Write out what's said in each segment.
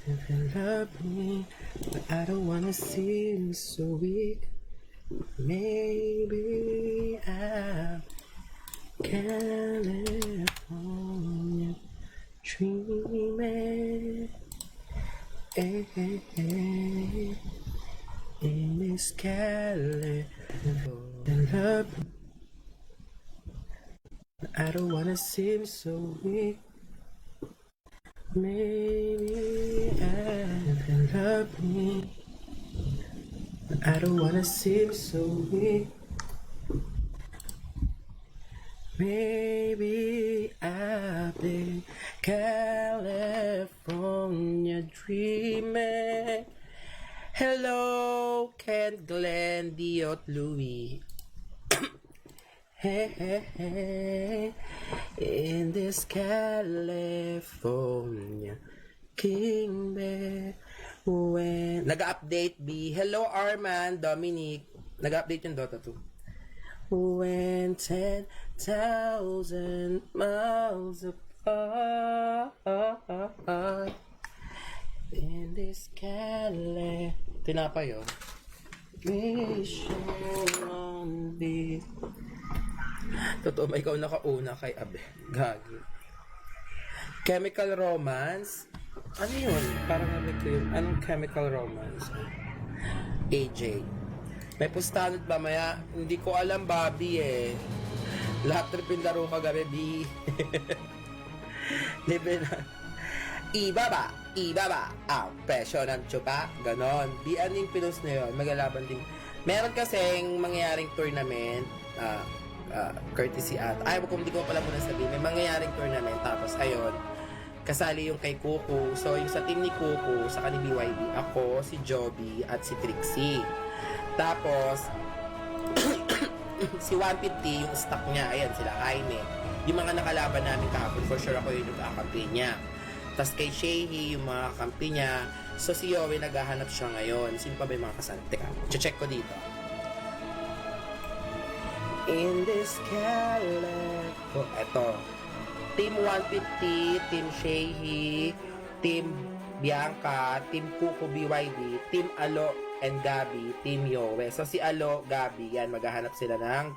If you love me, but I don't wanna seem so weak. Maybe I California dreaming. Hey, hey, hey. In this California love, I don't wanna seem so weak. Maybe I can love me. I don't wanna seem so weak. Maybe I've been California dreaming. Hello, Ken, Glenn, Diot, Louie. Hey, hey, hey. In this California King Bear. When nag-update B. Hello Arman, Dominic. Nag-update yung Dota 2. When 10,000 miles apart in this Cali. Tinapay oh. Mission on this. Totoo ba ikaw nakauna kay Abe? Gagi. Chemical Romance? Ano yun? Parang nabig ko yun. Anong Chemical Romance? AJ. May pustanod ba maya? Hindi ko alam, Bobby eh. Lahat tripin laro kagabi, B. Libre na. Ibaba ang presyo ng tsupa. Ganon. B, anong pinost na yun? Magalaban din. Meron kasing mangyayaring tournament. Courtesy at ay kung hindi ko pala muna sabihin, may mangyayaring tournament tapos ayun kasali yung kay Kuku, so yung sa team ni Kuku sa kanil BYB, ako, si Joby at si Trixie, tapos si 150 yung stock niya, ayan sila Jaime, yung mga nakalaban namin kahapon, for sure ako yung nag-akampi niya, tapos kay Shehi yung mga kampi niya, so si Yowie naghahanap siya ngayon. Sino pa ba yung mga kasante ka? Check ko dito. In this California. Eto. Team 150, Team Shehi, Team Bianca, Team Kuko BYD, Team Alo and Gabi, Team Yowe. So si Alo, Gabi, yan, maghahanap sila ng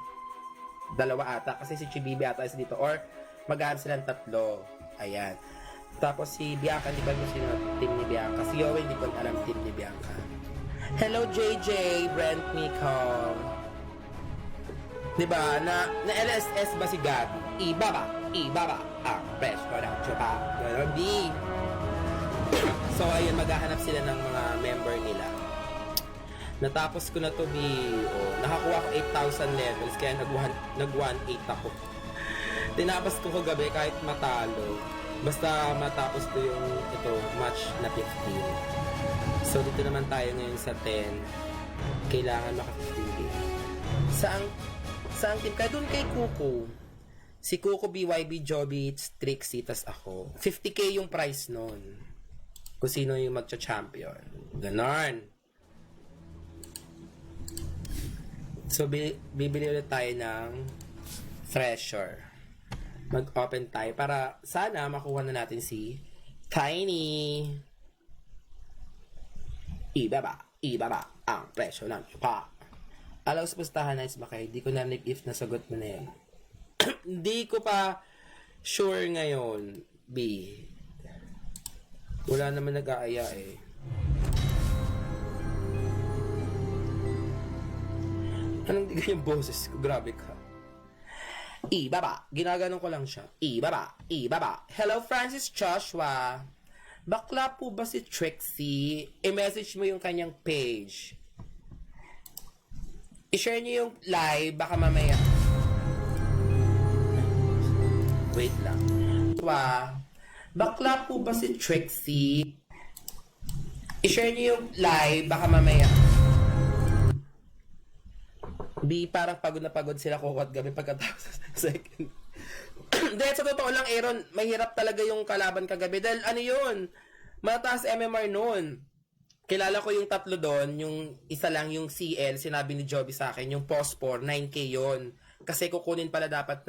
dalawa ata. Kasi si Chibibi ata is dito. Or maghahanap sila ng tatlo. Ayan. Tapos si Bianca, hindi ko alam sino team ni Bianca. Si Yowe, hindi ko alam team ni Bianca. Hello JJ, Brent Nicole. Diba, na LSS ba si Gabi? Ibaba ang presyo ng tsupa. Ganon, B. So, ayun, maghahanap sila ng mga member nila. Natapos ko na to, B. Oh, nakakuha ko 8,000 levels, kaya nag-1.8 ako. Tinapos ko kagabi kahit matalo. Basta matapos ko yung match na 15. So, dito naman tayo ngayon sa 10. Kailangan maka-15. Saan team? Kaya doon kay Kuko. Si Kuko, BYB, Joby, Trixie, tas ako. 50k yung price nun. Kung sino yung magcha-champion. Ganon. So, bibili ulit tayo ng Treasure. Mag-open tayo para sana makuha na natin si Tiny. Ibaba ang presyo ng pa. Alaw sa pustahan, nice ba kayo? Di ko narinig if nasagot mo na yan. Hindi ko pa sure ngayon, B. Wala naman nag-aaya eh. Anong di yung boses ko? Grabe ka. Ibaba. Ginaganon ko lang siya. Ibaba. Hello, Francis Joshua. Bakla po ba si Trixie? I-message mo yung kanyang page. I-share niyo yung live, baka mamaya. Wait lang. Bakla po ba si Trixie? I-share niyo yung live, baka mamaya. B, parang pagod na pagod sila kukuha at gabi pagkatapos sa second. Dahil sa totoo lang, Aaron, mahirap talaga yung kalaban kagabi. Dahil ano yun? Mataas MMR noon. Kilala ko yung tatlo doon, yung isa lang yung CL, sinabi ni Joby sa akin, yung Pospor, 9K yon. Kasi kukunin pala dapat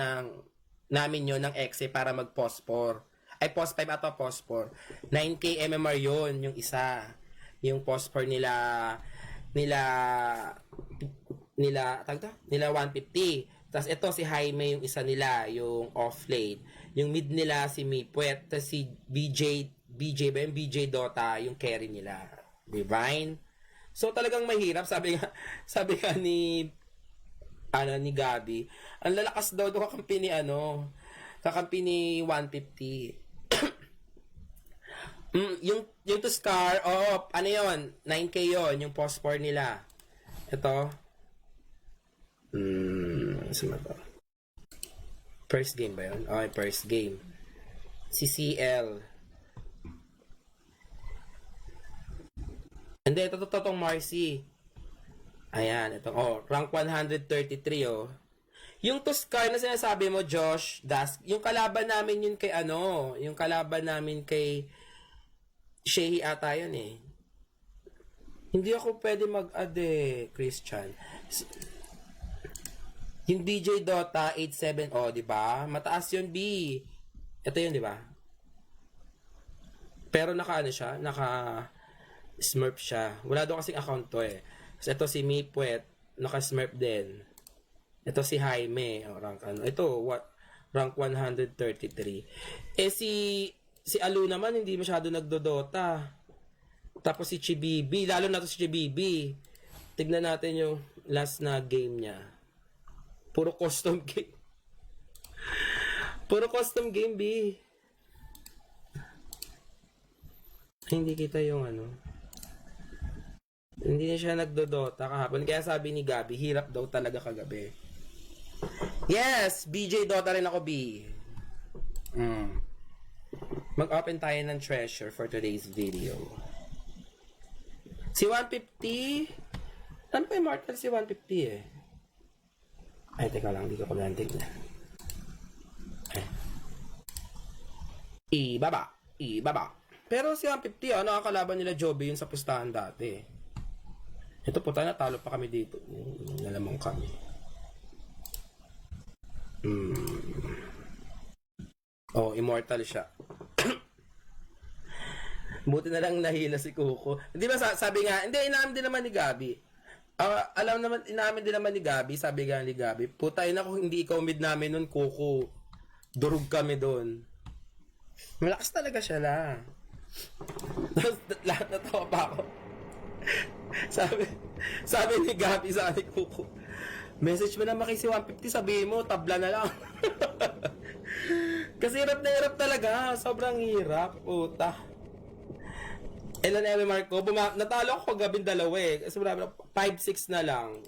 namin yon ng EXE para mag-Pospor. Ay, POS 5 ato, POS 4. 9K MMR yun, yung isa. Yung POS 4 tag to? Nila 150. Tapos ito si Jaime yung isa nila, yung off late. Yung mid nila si Mipwet, tapos si BJ ba yung BJ Dota, yung carry nila. Divine. So talagang mahirap, sabi nga ni Gabi, ang lalakas daw kakampi ni kakampi ni 150. Yung to Scar, ano yon 9K yon yung post 4 nila. Ito. Saan ba? First game ba yun? Okay, first game. CCL. Hindi, ito totong Marcy. Ayan, ito. Rank 133, Yung Tuscar na sinasabi mo, Josh, yung kalaban namin yun kay yung kalaban namin kay Shehi ata yun Hindi ako pwede mag-add Christian. Yung BJ Dota 87, di ba? Mataas yun, B. Ito yun, di ba? Pero siya, naka-smurf siya. Wala daw kasing account to So, ito si Mipwet, naka-smurf din. Ito si Jaime, rank 133. Si Alu naman, hindi masyado nagdodota. Tapos si Chibibi, lalo na to si Chibibi. Tignan natin yung last na game niya. Puro custom game. Puro custom game, B. Hindi kita yung Hindi na siya nagdodota kahapon. Kaya sabi ni Gabi, hirap daw talaga kagabi. Yes! BJ Dota rin ako, B. Mag-open tayo ng treasure for today's video. Si 150... Ano pa immortal si 150 Ay, teka lang. Hindi ko lang tignan. Ibaba. Pero si 150, nakakalaban nila Joby yun sa pustahan dati. Ito po, natalo pa kami dito. Nalamang kami. Immortal siya. Buti na lang nahila si Kuko. Hindi ba sabi nga, hindi, inamin din naman ni Gabi. Inamin din naman ni Gabi, sabi nga ni Gabi, putay na kung hindi ikaw mid namin nun, Kuko. Durug kami doon. Malakas talaga siya la. Lahat natawa pa ako. sabi ni Gabi sa akin, Kuko, message mo naman kay si 150, sabihin mo, tabla na lang. Kasi hirap na hirap talaga. Sobrang hirap. Puta. Ilan na Marco? Natalo ako kagabing dalawa Kasi 5-6 na lang.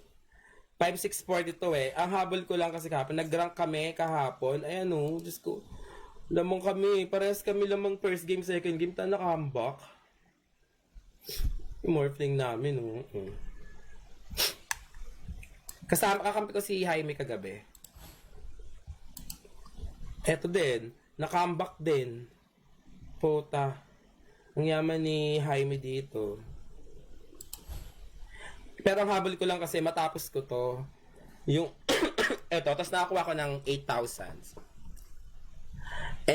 5-6 dito Ang habol ko lang kasi kahapon. Nag-rank kami kahapon. Ayan Diyos ko. Lamang kami. Parehas kami lamang first game, second game. Ta naka-comeback. Yung morphling namin Kasama kakampi ko si Jaime kagabi. Eto din. Naka-comeback din. Puta. Ang yaman ni Jaime dito. Pero ang habol ko lang kasi matapos ko to. Yung eto, tapos nakakuha ko ng 8,000.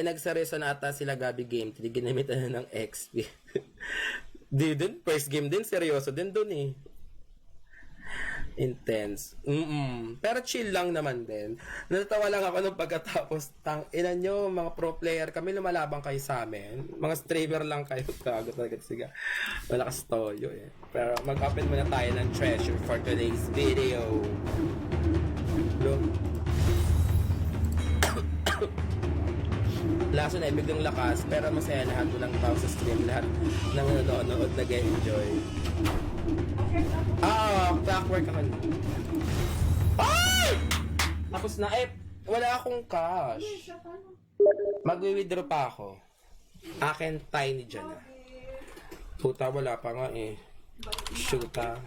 Nagsaresa na ata sila Gabi game. Ginamitan na ng XP. Din, first game din. Seryoso din dun Intense. Pero chill lang naman din. Natatawa lang ako nung pagkatapos. Inan nyo, mga pro player, kami lumalabang kayo sa amin. Mga streamer lang kayo. Kago talaga siga. Malakas toyo Pero mag-open muna tayo ng treasure for today's video. Laso na biglang lakas, pero masaya lahat. Walang tao sa stream. Lahat ng nanonood nag-enjoy. Backward ako. Ay! Tapos na, wala akong cash. Mag-withdraw pa ako. Akin tiny dyan Puta, wala pa nga Shoota.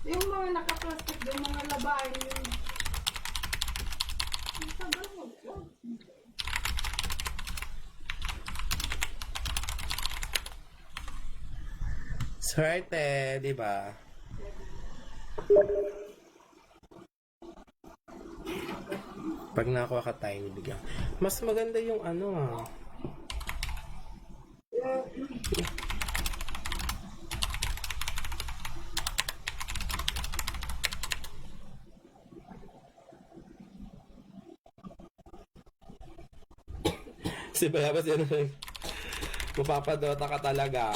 Yung mga nakaplastic, yung mga labahin yun. Ang tagal mo. Swerte, di ba? Pag nakakuha ka tayo, bigyan. Mas maganda yung ano ah. Si Bayabas yan. Mapapadota ka talaga.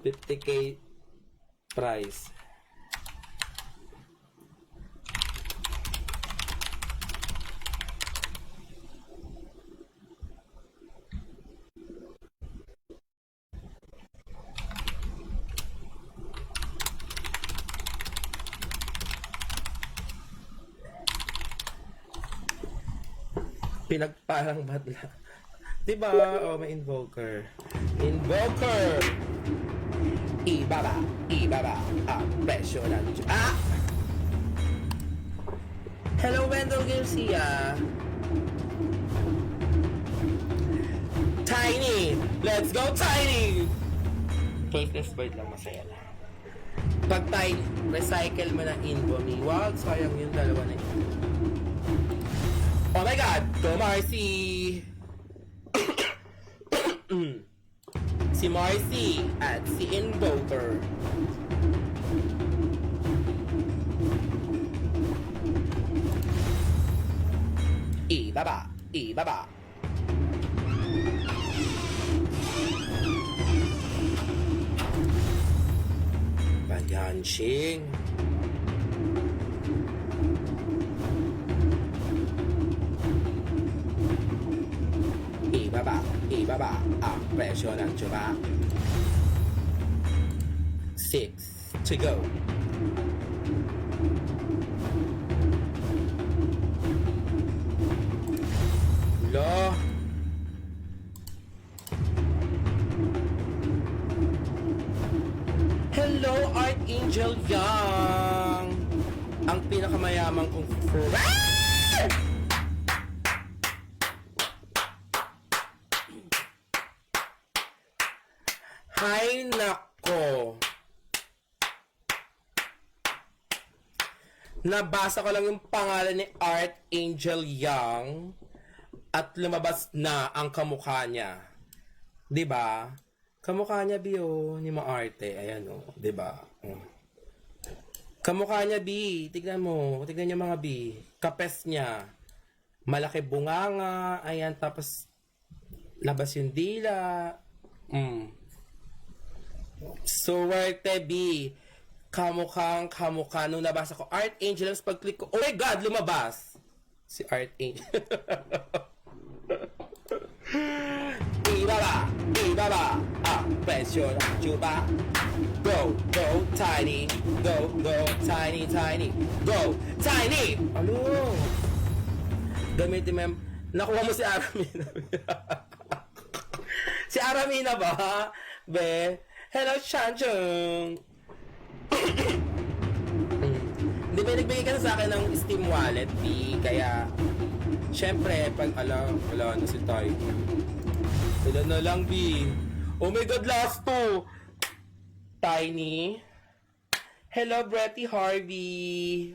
50k price. Pinagparang badla. Diba? O, may invoker. Invoker! Ibaba! Ibaba! Ang presyo ng ah! Hello, Wendell Garcia! Tiny! Let's go, Tiny! Faceless bird lang masaya na. Pag Tiny, recycle mo na invo me. Wag, sayang yung dalawa na yun. Oh my God! Go, Marcy! Si Marcy at si Invoker. Ibaba! Ibaba! Banyanching! Ibaba, ibaba ang presyo ng tsuba. 6 to go. Lo. Hello, Archangel Young! Ang pinakamayamang kong friend! Hay nako. Nabasa ko lang yung pangalan ni Archangel Young at lumabas na ang kamukha niya. 'Di ba? Kamukha niya Bio ni Maarte. Ayan oh, 'di ba? Kamukha niya Bi. Tignan mo, tignan niyo mga Bi. Kapes niya. Malaki bunganga, ayan tapos labas yung dila. Suwerte B. Kamukha nung nabasa ko Archangel, pag-click ko, oh my God, lumabas si Archangel. Ibaba, ibaba ang presyo ng tsuba. Go, go, Tiny. Go, go, Tiny, Tiny. Go, Tiny! Ano? Gamitin mo yung nakuha mo si Aramina. Si Aramina ba? Be? Hello, Chanchong! Hindi ba nagbigay ka na sa akin ng Steam Wallet, B? Kaya, syempre, pag wala na si Tiny. Wala na lang, B. Oh my God, last two! Tiny. Hello, Bretty Harvey.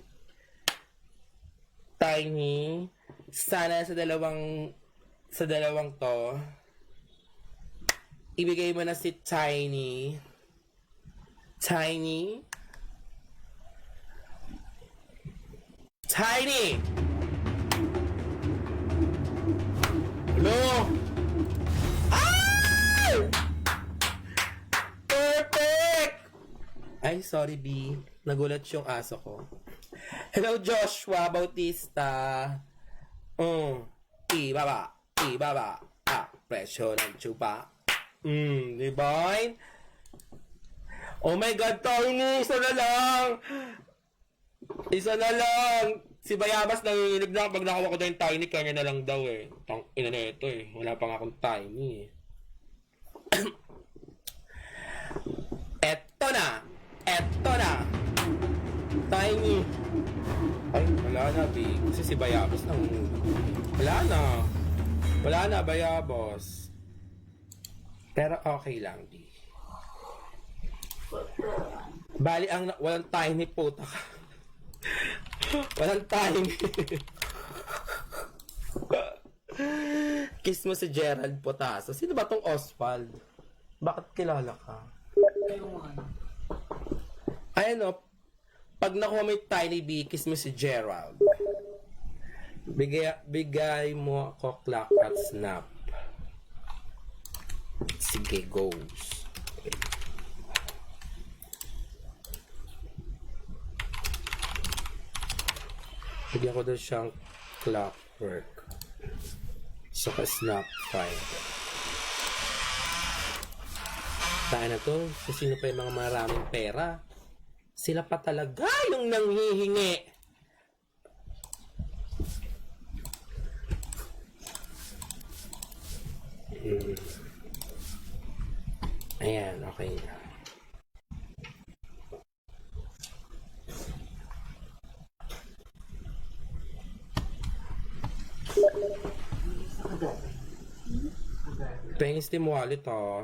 Tiny. Sana sa dalawang to, ibigay mo na si Tiny. Tiny. Tiny! Hello? Ay! Perfect! Ay, sorry, B. Nagulat yung aso ko. Hello, Joshua Bautista. Ibaba. Ibaba. Ah, presyo ng tsuba. Divine. Oh my God, Tony! Isa na lang! Isa na lang! Si Bayabas nanginginig na pag nakawa ko daw yung Tiny, kanya na lang daw eh. Tang ina na ito eh. Wala pa nga akong Tiny eh. Eto na! Eto na! Tiny! Ay, wala na, B. Kasi si Bayabas wala na. Wala na, Bayabas. Pero okay lang, B. Bali, walang Tiny puta ka. Walang Tiny. Kiss mo si Gerald Potaso. Sino ba tong Oswald? Bakit kilala ka? Ayan o, pag nakuha mo yung Tiny B, kiss mo si Gerald. Bigay mo ako clock at snap. Sige, goes. Bigyan ko doon siyang clockwork. Saka snap file. Tayo na to. Kung sino pa yung mga maraming pera. Sila pa talaga yung nanghihingi. Ayan, okay na. Pengis team wallet oh.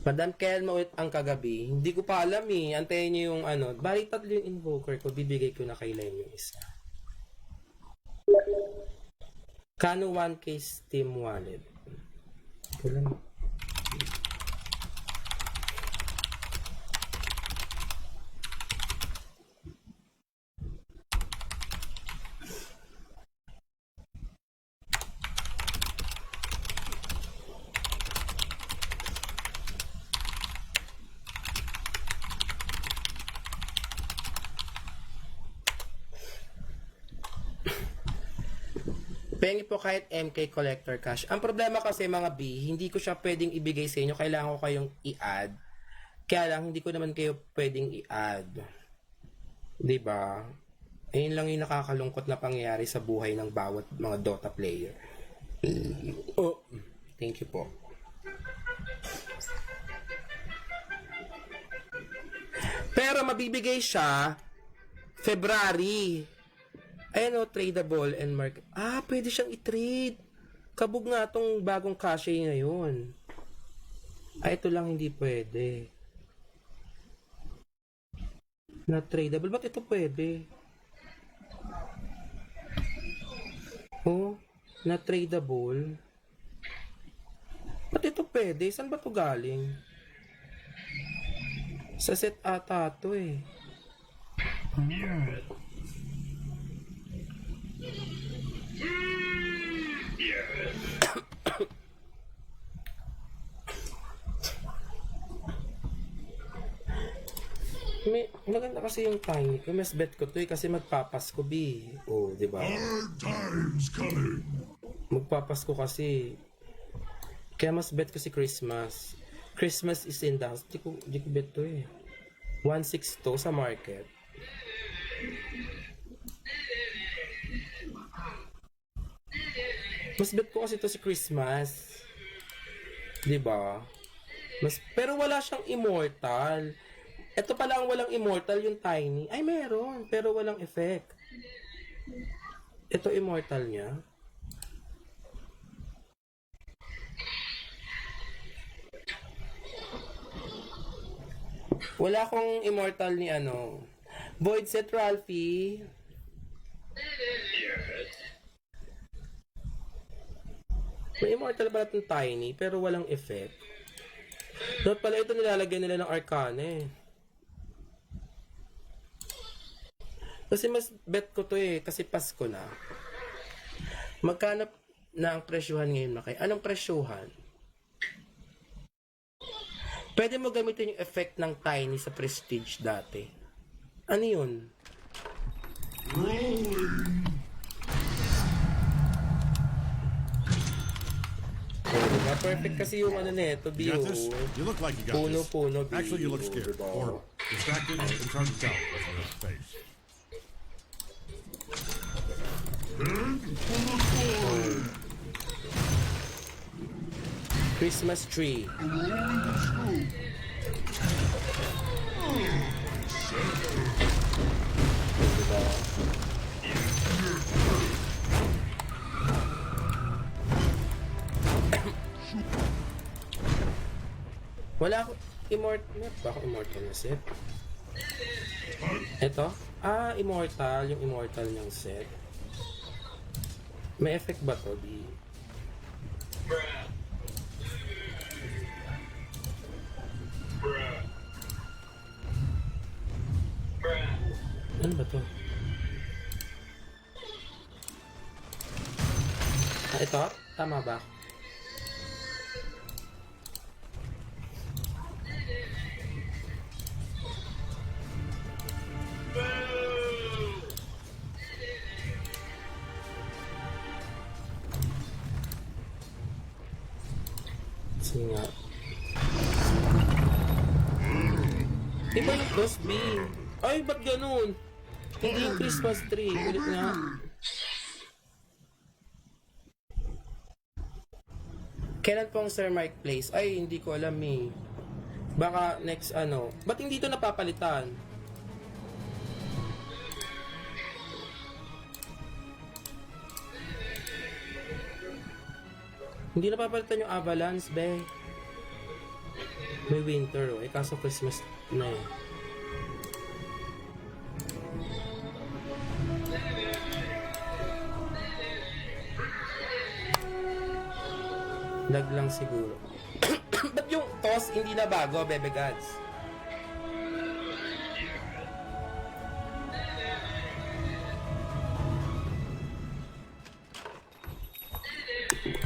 Madam Kelma ulit ang kagabi. Hindi ko pa alam eh. Antayin niyo yung ano. Bali tatlo yung invoker ko. Bibigay ko na kay Len yung isa. Kano 1K Steam wallet. Kulang. Pengi po kahit MK collector cash. Ang problema kasi mga B, hindi ko siya pwedeng ibigay sa inyo. Kailangan ko kayong i-add. Kaya lang, hindi ko naman kayo pwedeng i-add. Diba? Ayun lang yung nakakalungkot na pangyayari sa buhay ng bawat mga Dota player. Oh, thank you po. Pero mabibigay siya February. Ayan o, tradable and market. Ah, pwede siyang i-trade. Kabog nga tong bagong cache ngayon. Ay, ito lang hindi pwede. Na tradable. Ba't ito pwede? Oh, na tradable. Ba't ito pwede? Saan ba ito galing? Sa set ata ito eh. Maganda kasi yung tiny ko. Mas bet ko to eh kasi magpapasko B. Oh, di ba? Hard times coming. Magpapasko kasi. Kaya mas bet ko si Christmas. Christmas is in the house. Di ko bet to eh. 1.6 to sa market. Mas bet ko kasi to si Christmas. Di ba? Pero wala siyang immortal. Ito pala ang walang immortal, yung tiny. Ay, meron. Pero walang effect. Ito immortal niya. Wala akong immortal ni ano. Void set Ralphie. May immortal pala itong tiny, pero walang effect. Dapat pala ito nilalagyan nila ng Arcana eh. Kasi mas bet ko to eh, kasi Pasko na. Magkano na ang presyuhan ngayon, Makay? Anong presyuhan? Pwede mo gamitin yung effect ng tiny sa prestige dati. Ano yun? Diba? Perfect kasi yung ano nito, You got this? You look like you got this. Puno, Actually, you look scared. Or distracted and trying to tell what's on your face. Christmas tree. Diba? Wala ako immortal. Ba ako immortal na set? Ito? Ah, immortal. Yung immortal niyang set. May effect ba to? Di. Ano ba to? Ah, ito? Tama ba? Sige nga. Iba yung Boss B. Ay, ba't ganun? Hindi yung Christmas tree. Ulit nga. Kailan pong Sir Mike Place? Ay, hindi ko alam eh. Baka next ano. Ba't hindi ito napapalitan? Hindi napapalitan yung Avalanche, be. May winter, oh. Eh, kaso Christmas na eh. Lag lang siguro. Ba't yung toss hindi na bago, Bebe Gods?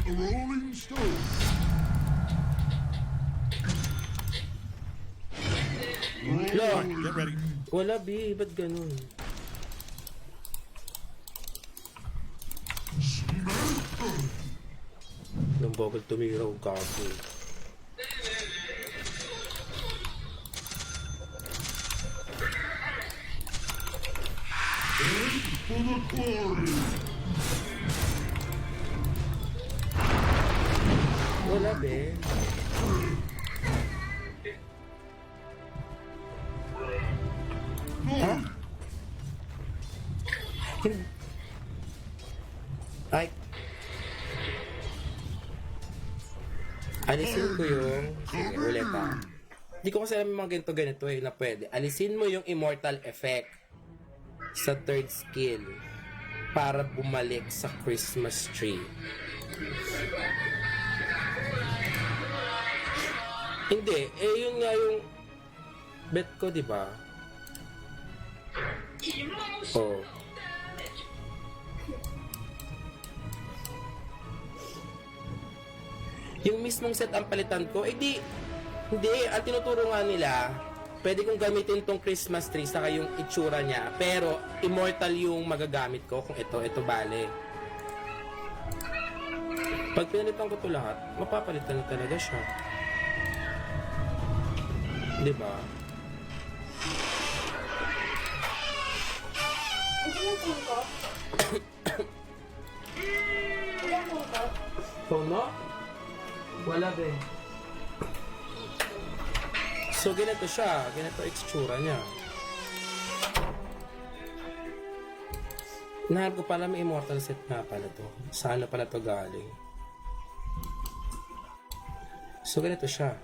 A rolling stone. Lord, Get ready. wala, B. Ba't ganun? Nung bubble tumiraw, gago. For the glory. Wala, be. Ha? Ay. Alisin ko yung... Sige, ulit ha. Hindi ko kasi alam yung mga ganito eh, na pwede. Alisin mo yung immortal effect sa third skill para bumalik sa Christmas tree. Hindi, eh yun nga yung bet ko, di ba? Oh. Yung mismong set ang palitan ko, eh di, hindi, ang tinuturo nga nila, pwede kong gamitin tong Christmas tree saka yung itsura niya, pero immortal yung magagamit ko kung ito bale. Pag pinalitan ko to lahat, mapapalitan na talaga siya. Di ba? Ito yung punto. Ito yung punto. Tono? Wala be. So ganito siya, ganito itsura niya. Nahanap ko pala may immortal set na pala to. Saan na pala to galing? So ganito siya.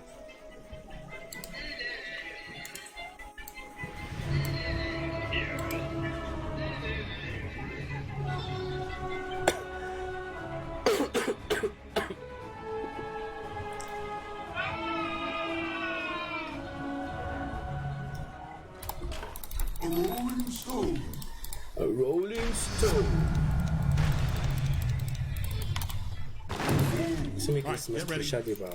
A rolling stone. A rolling stone. So may Christmas get ready. tree siya, diba?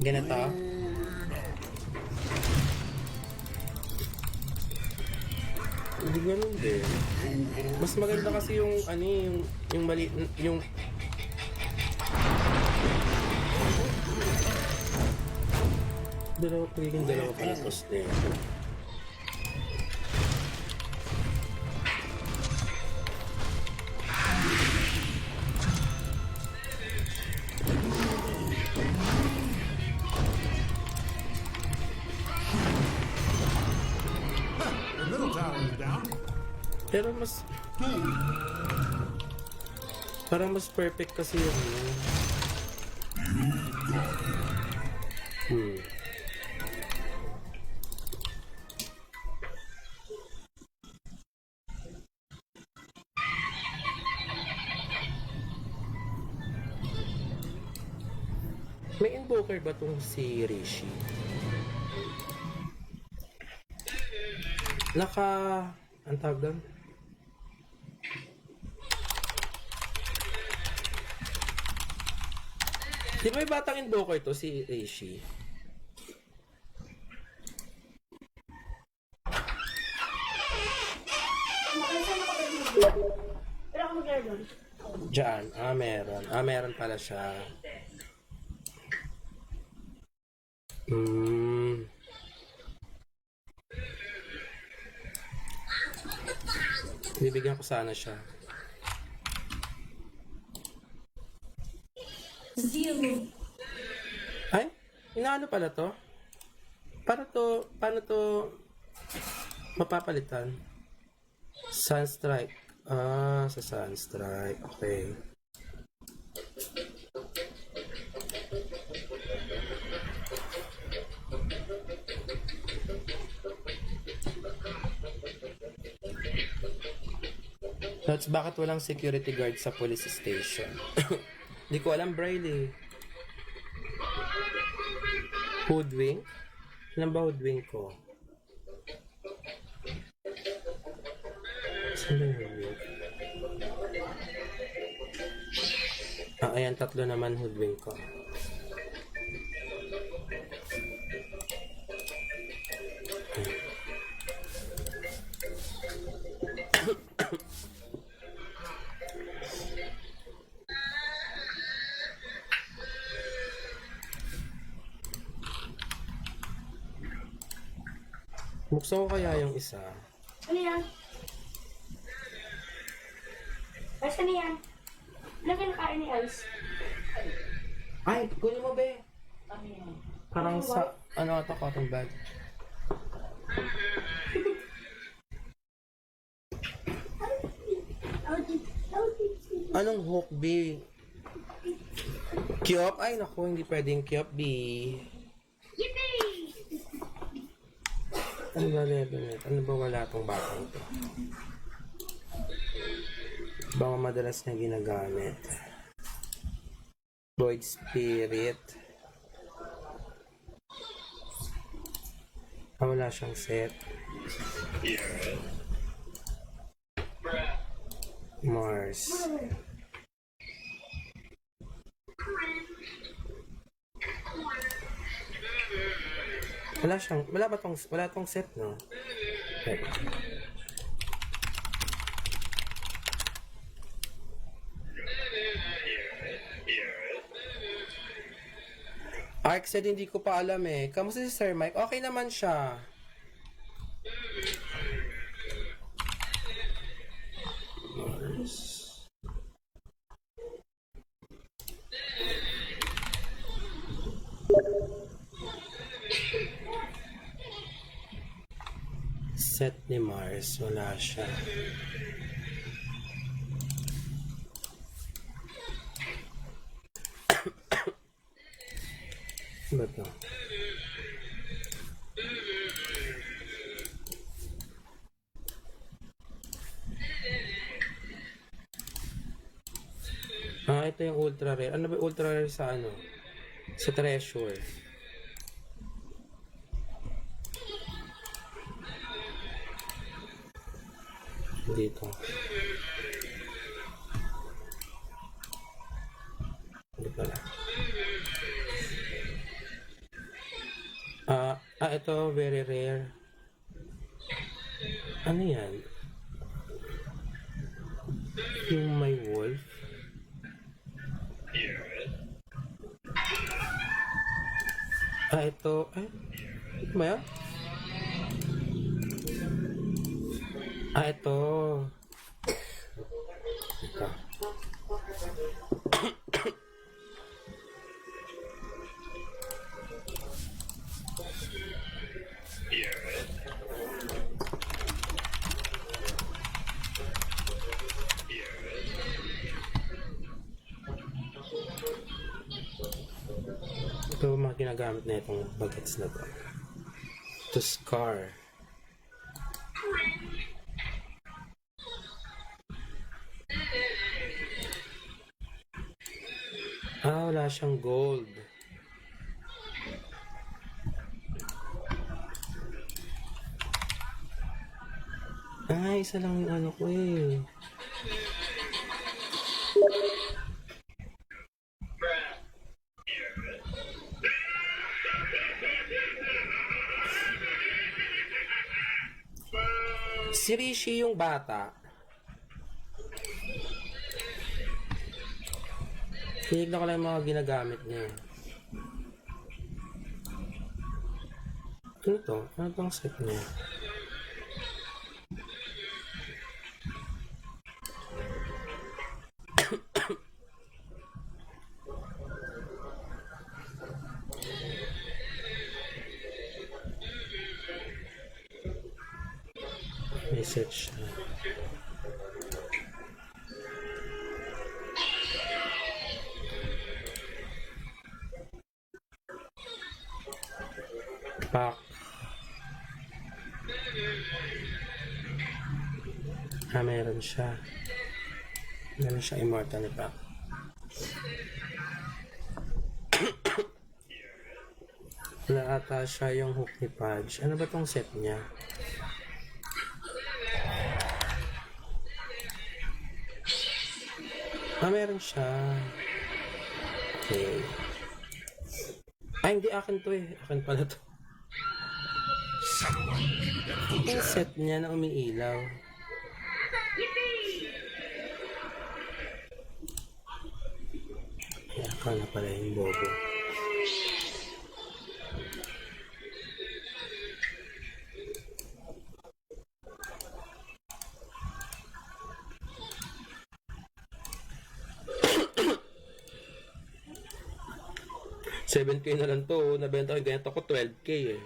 Ganito. Hindi ganun din. Mas maganda kasi yung ano yung mali yung dalawa pala tos din. The middle tower is down. Pero mas Parang mas perfect kasi yun. May invoker ba tong si Rishi? Ang tawag doon? Di ba may batang invoker to si Rishi? Pero ako mag-air doon. Diyan. Meron. Meron pala siya. Bibigyan ko sana siya. Ay, inaano pala to? Paano to mapapalitan? Sunstrike. Sa Sunstrike. Okay. That's bakit walang security guard sa police station. Hindi ko alam, Braille. Hoodwink? Alam ba hoodwink ko? Saan ba yung hoodwink? Ayan, 3 naman hoodwink ko. Buksan ko kaya yung isa. Ano yan? Ice, ano yan? Ano kinakain ni Ice? Ay, kunin mo, be. Ano yan? Parang sa, ata, cotton bag. Anong hook, be? Kyop? Ay, naku, hindi pwedeng kyop, be. Ano ba level net? Ano ba wala tong batang ito? Baka madalas na ginagamit. Void Spirit. Wala siyang set. Mars. Wala tong set, no? Okay. Arxed, hindi ko pa alam eh. Kamusta si Sir Mike? Okay naman siya. Set ni Mars, wala siya. Ano ba ito? Ito yung ultra rare. Ano ba ultra rare sa ano? Sa treasure. Dito. Hindi pala. Ito very rare. Ano yan? Yung may wolf. Ito. Ito ba yan? Ito. Ito. Ito mga ginagamit na itong bagets na to. To scar. Wala siyang gold. Isa lang yung ano ko eh. Si Rishi yung bata. Tinignan ko lang yung mga ginagamit niya. Ano to? Ano tong set niya? May set siya. Pack. Meron siya. Meron siya immortal ni Pack. Wala ata siya yung hook ni Pudge. Ano ba tong set niya? Meron siya. Okay. Hindi akin to eh. Akin pala to. Yung set niya na umiilaw. Ako na pala yung bobo. $7K na lang to. Nabenta ko yung ganito ko 12K eh.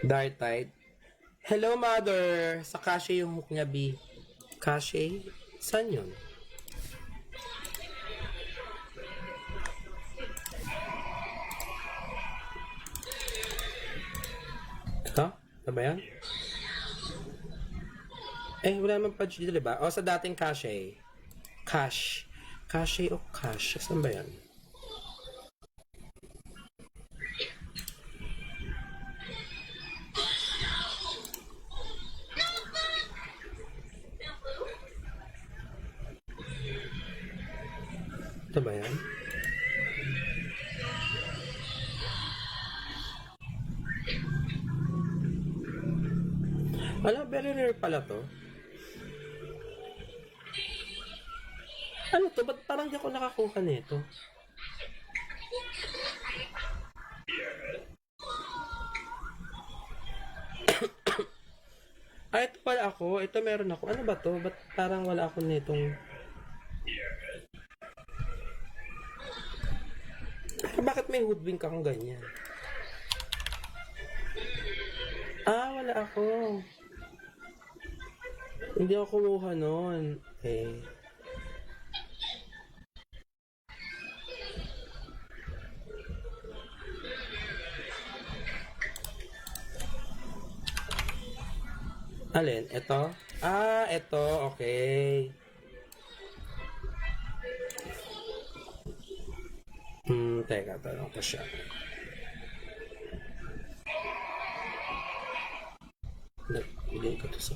Dark Tide. Hello, mother. Sa Kashe yung hook niya, B. Kashe? Saan yun? Ito? Ito ba yan? Wala naman Pudge dito, diba? Sa dating Kashe. Cash. Kashe o Cash? Saan ba yan? Ito ba yan? Very rare pala to. Ano to? Ba't parang di ako nakakuha nito? Ito pala ako. Ito meron ako. Ano ba to? Ba't parang wala ako nitong... Bakit may hoodwink akong ganyan? Wala ako. Hindi ako kumuha nun. Okay. Alin? Ito? Ito. Okay. Teka. Tanong ko siya. Bigay ko to sa...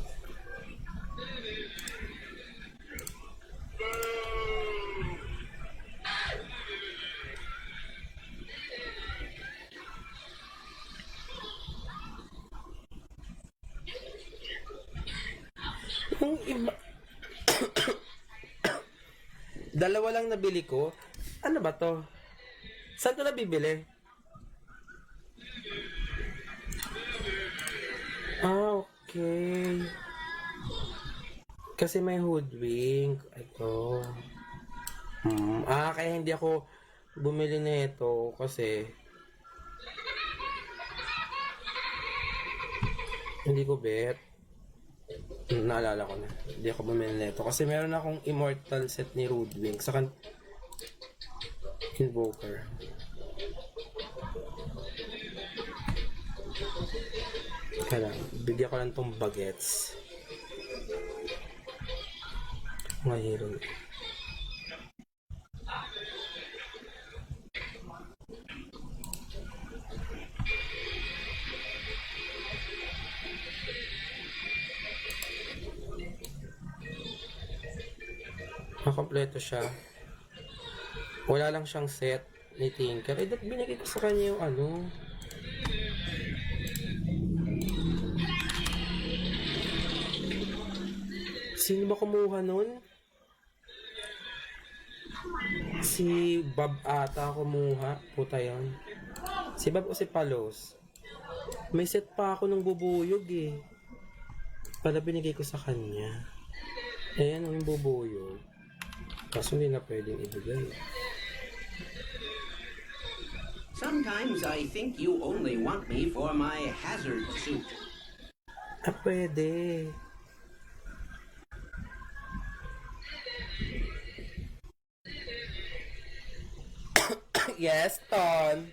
Yung iba... Dalawa lang nabili ko. Ano ba to? Saan ko nabibili? Okay. Kasi may hoodwink. Ito. Kaya hindi ako bumili na ito kasi hindi ko bet. Naalala ko na. Hindi ako bumili na ito kasi meron akong immortal set ni Hoodwink. Invoker. Kaya lang, bigyan ko lang tong bagets. Mga hero. Kompleto siya. Wala lang siyang set ni Tinker. Eh, binigay ko sa kanya yung ano. Sino ba kumuha nun? Si Bob ata kumuha. Puta yan. Si Bob o si Palos? May set pa ako ng bubuyog eh. Pala binigay ko sa kanya. Ayan yung bubuyog. Kaso hindi na pwedeng ibigay. Sometimes I think you only want me for my hazard suit. Ah, pwede. Yes, Ton.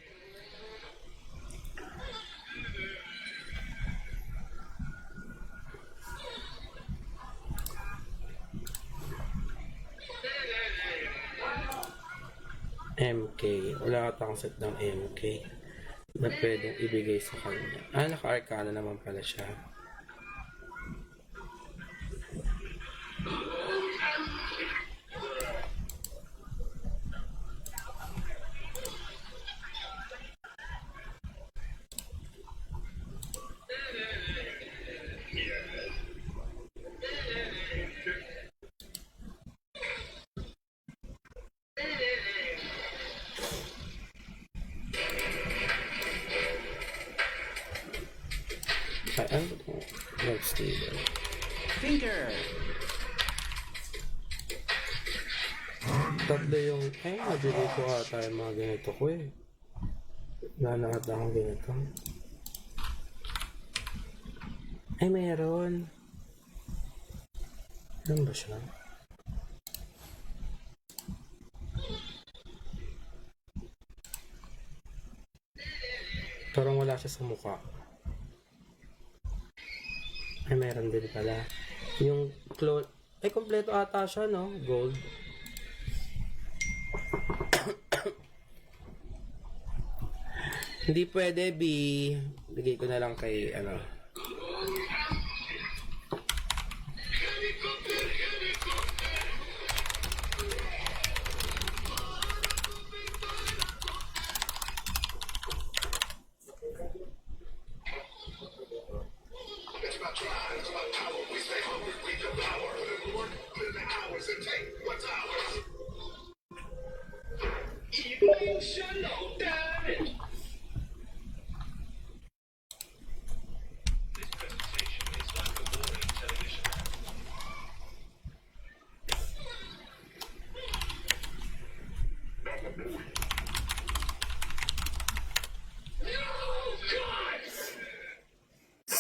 MK. Wala ka akong set ng MK na pwedeng ibigay sa kanya. Ah, naka-arcana naman pala siya. Ay, ano ba ito? Lord Steven. Tinker! Tatlo yung... Ay, nabili ko ata yung mga ganito ko eh. Nanahat lang ang ganito. Ay, mayroon. Ano ba siya? Parang wala siya sa mukha. Ay, meron din pala. Yung clone... Ay, kompleto ata siya, no? Gold. Hindi pwede, B. Bigay ko na lang kay, ano...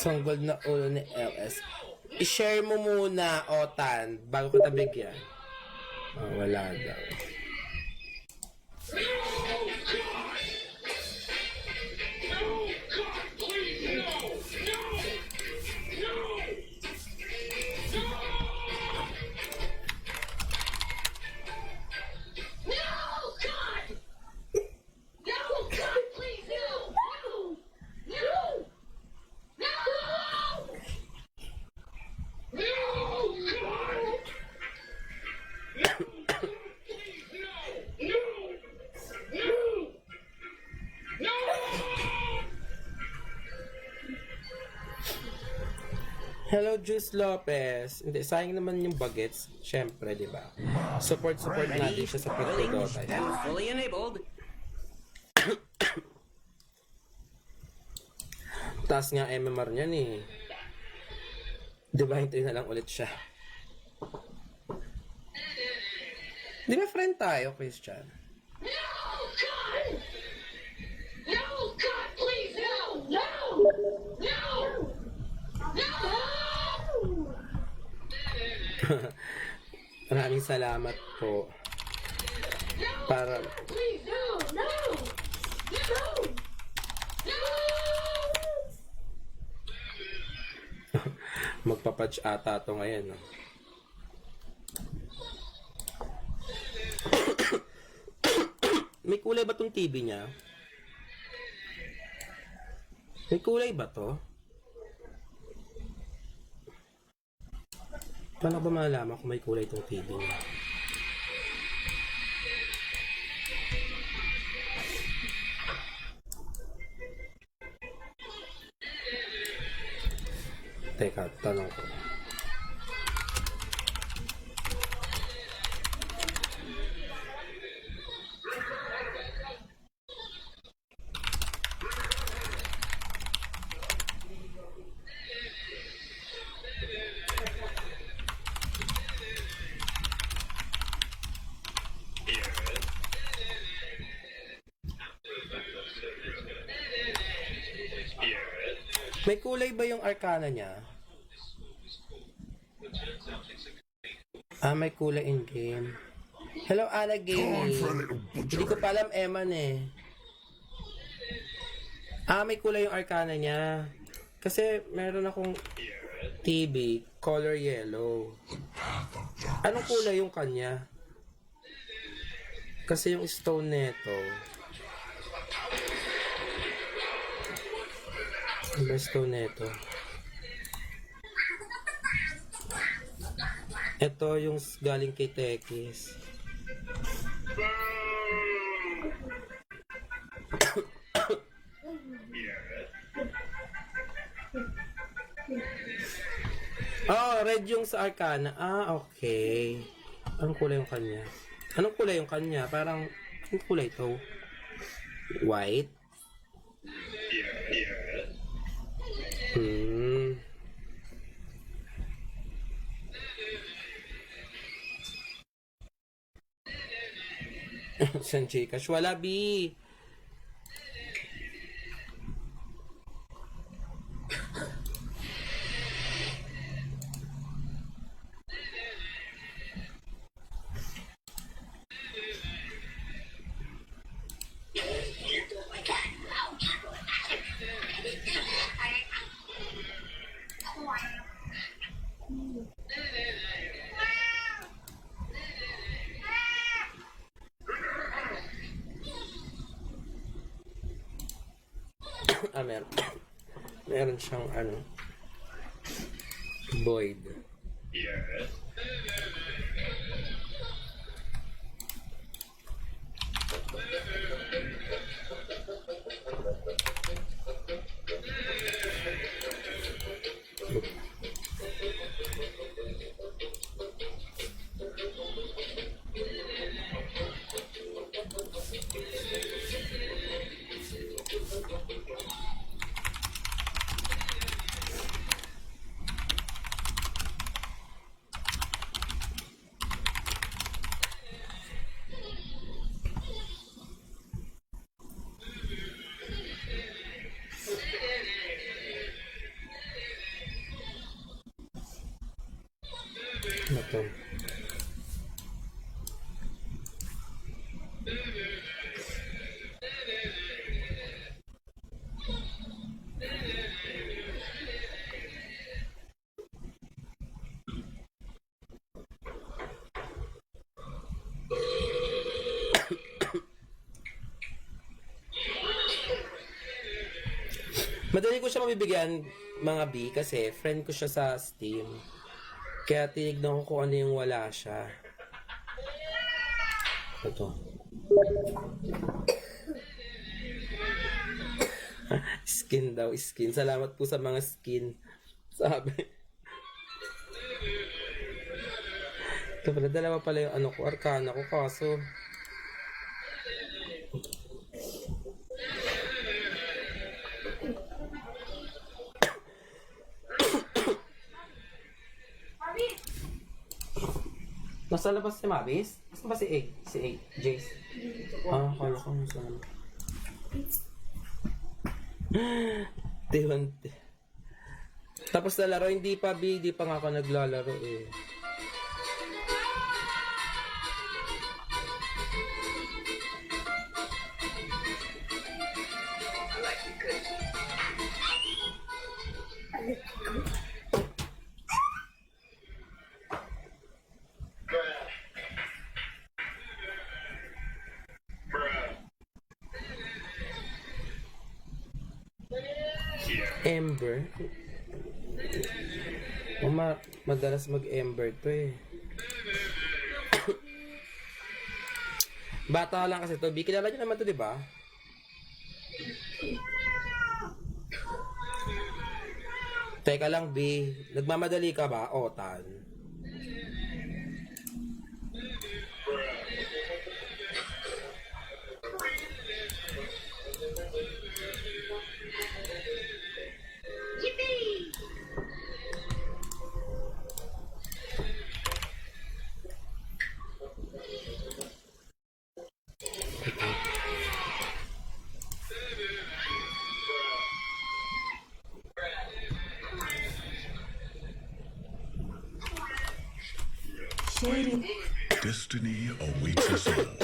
Sanggol na ulo ni LS. I-share mo muna, Otan, bago ko tabigyan. Oh, wala daw. Hello, Juice Lopez. Hindi, sayang naman yung bagets. Siyempre, di ba? Support natin siya sa pagdodota. And fully enabled. Taas nga MMR niyan eh. Di ba, hintayin na lang ulit siya. Di ba friend tayo, Christian? No, God! No, God, please, no! No! No! No! Maraming salamat po. No! Para Please, no, no, no, no. magpapatch ata to ngayon. No? May kulay ba tong TV niya? May kulay ba to? Paano ba malalaman kung may kulay tong TV niya? Teka, tanong ko. May kulay ba yung arcana niya? Ah, may kulay in-game. Hello, Ana Gaming. Hindi ko pa alam, Eman eh. Ah, may kulay yung arcana niya. Kasi meron akong TV, color yellow. Anong kulay yung kanya? Kasi yung stone neto. Ano stone neto? Ito yung galing kay Tekis. Oh, red yung sa Arcana. Ah, okay. Anong kulay yung kanya? Anong kulay yung kanya? Parang, anong kulay to? White? Hmm. San Chikash? Wala, B. Ah, meron siyang ano, void. Ano to? Madali ko siya mabibigyan, mga B, kasi friend ko siya sa Steam. Kaya tinignan ko kung ano yung wala siya. Ito. Skin daw, skin. Salamat po sa mga skin. Sabi. Ito pala, dalawa pala yung ano ko, arcana ko, kaso nasa labas si Mabis? Saan ba si A? Si A? Jace? Ah, kala ko nasa ano. Tiwante. Tapos na laro, hindi pa B, hindi pa nga ako naglalaro eh. Ember? Madalas mag-ember to eh. Bata lang kasi to. B, kilala niyo naman to, di ba? Teka lang, B. Nagmamadali ka ba? O, Tan. Yippee! Destiny awaits us all.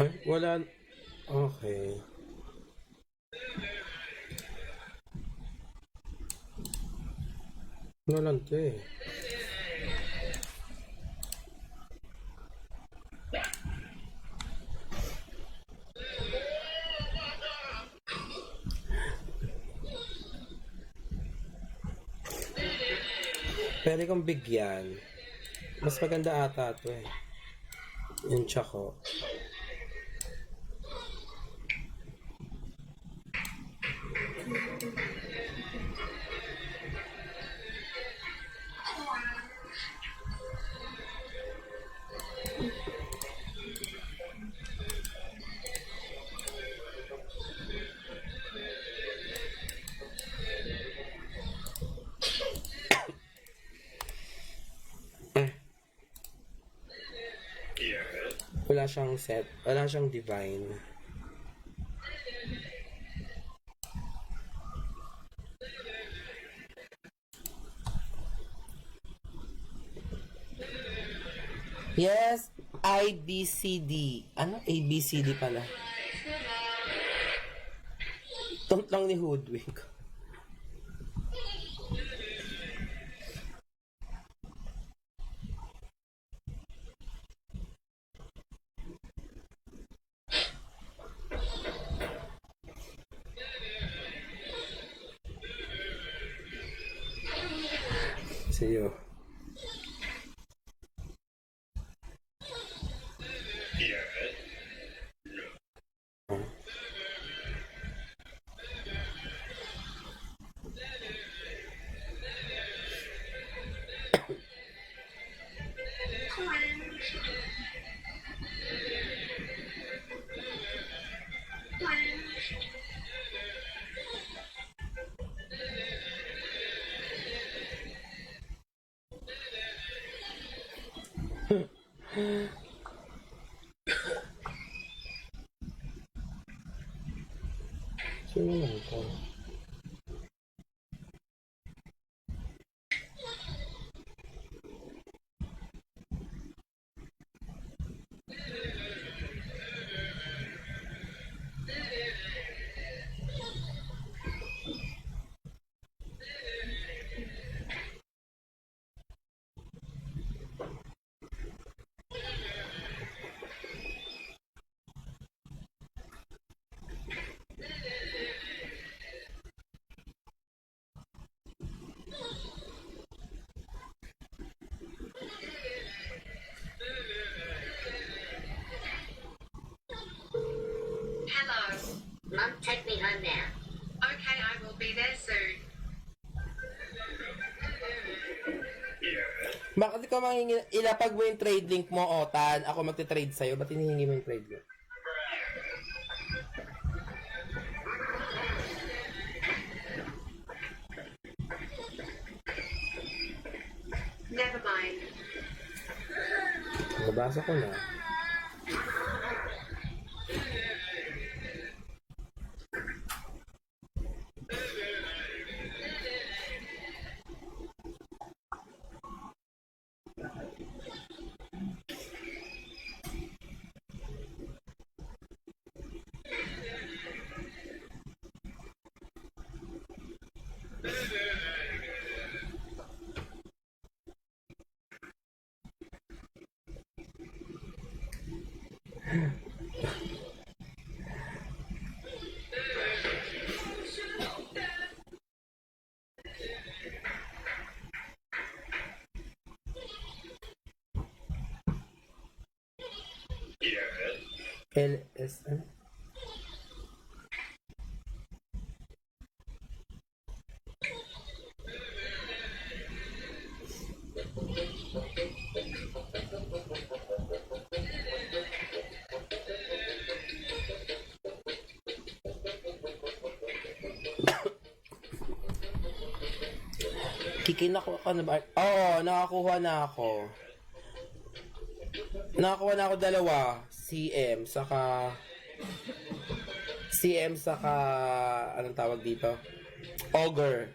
Ay, wala. Okay. Ano lang to eh. Pwede kong bigyan. Mas maganda ata to eh. Yung tsako. Wala siyang set. Wala siyang divine. Yes, IBCD. Ano? ABCD pala. Tont lang ni Hoodwink. See you. Sino naman ito? Hello. Mum, take me home now. Okay, I will be there soon. Bakit ikaw manghingi, ilapag mo yung trade link mo, Otan? Ako magte-trade sa'yo. Ba't hinihingi mo yung trade link? Never mind. Nabasa ko na. LS, ano? Kikinako ka na ba? Oo, nakakuha na ako. Nakakuha na ako dalawa. CM saka anong tawag dito? Ogre.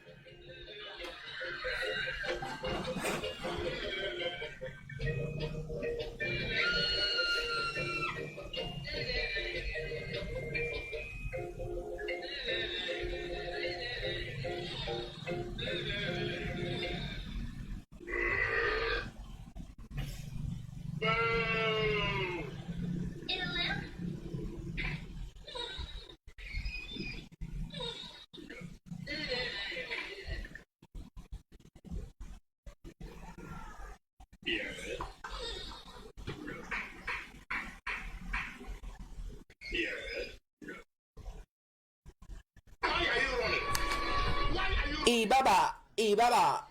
Ibaba.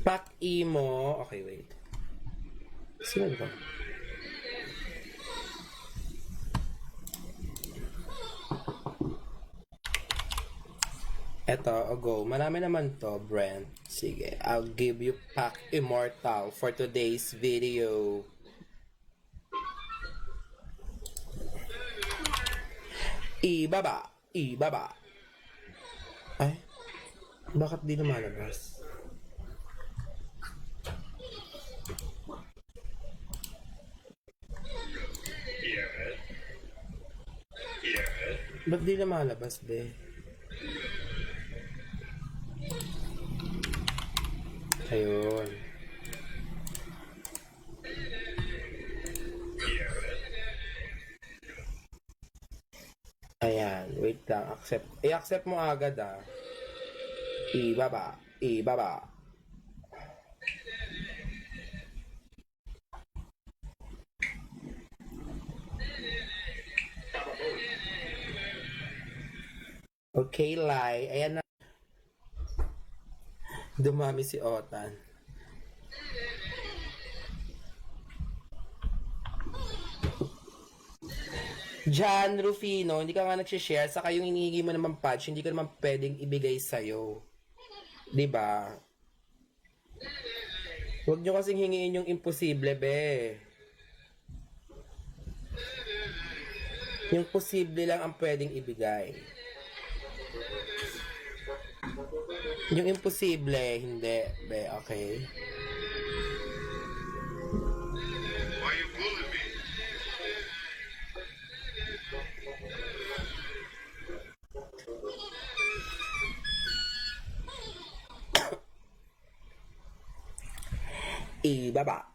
Pak imo. Okay, wait. Sino ba? Eto, go. Marami naman to, Brent. Sige, I'll give you Pack Immortal for today's video. Ibaba. Ay, bakit di lumalabas? Ba't di lumalabas, be? Ayun. Ayan, wait lang. I-accept mo agad, ah. Ibaba. Okay, Lai. Ayan na. Dumami si Otan. John Rufino, hindi ka nga nagsishare, saka yung hinihingi mo naman patch, hindi ko naman pwedeng ibigay sa'yo. Diba? Huwag nyo kasing hingiin yung imposible, be. Yung posible lang ang pwedeng ibigay. Yung imposible, hindi, be, okay? Why you bullying me? Ibaba.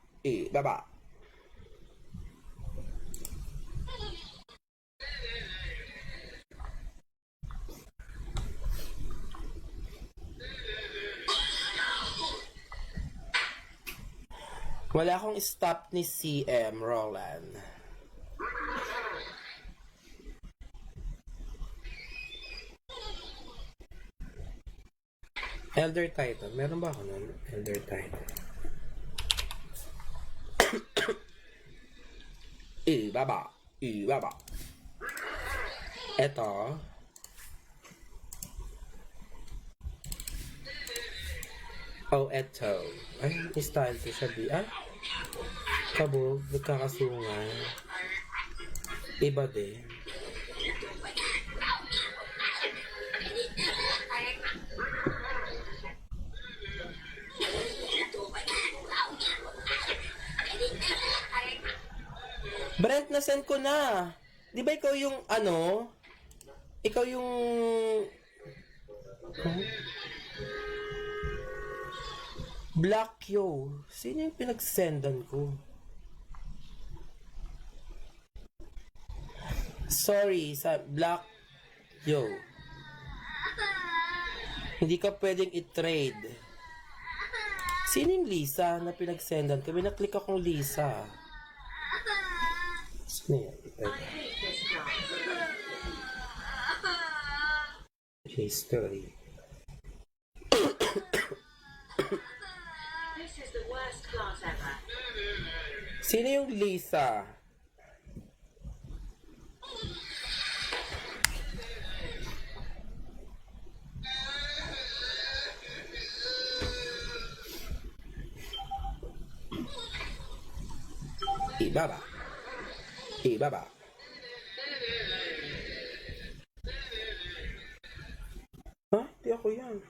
Wala akong stop ni CM Roland. Elder Titan. Meron ba ako nun? Elder Titan. Ibaba. Eto. Oh, eto. Ay, style ko siya di. Ay, kabog. Nagkakasungan. Iba din. Brent, na-send ko na. Di ba ikaw yung ano? Ikaw yung... Huh? Black yo. Sino yung pinagsendan ko? Sorry, sa Black yo. Hindi ka pwedeng i-trade. Sino yung Lisa na pinagsendan ko? May naklik akong Lisa. Sino yan? History. This is the worst class ever. Sino yung Lisa? Ibaba. Ibaba. Ha? Di ako yan.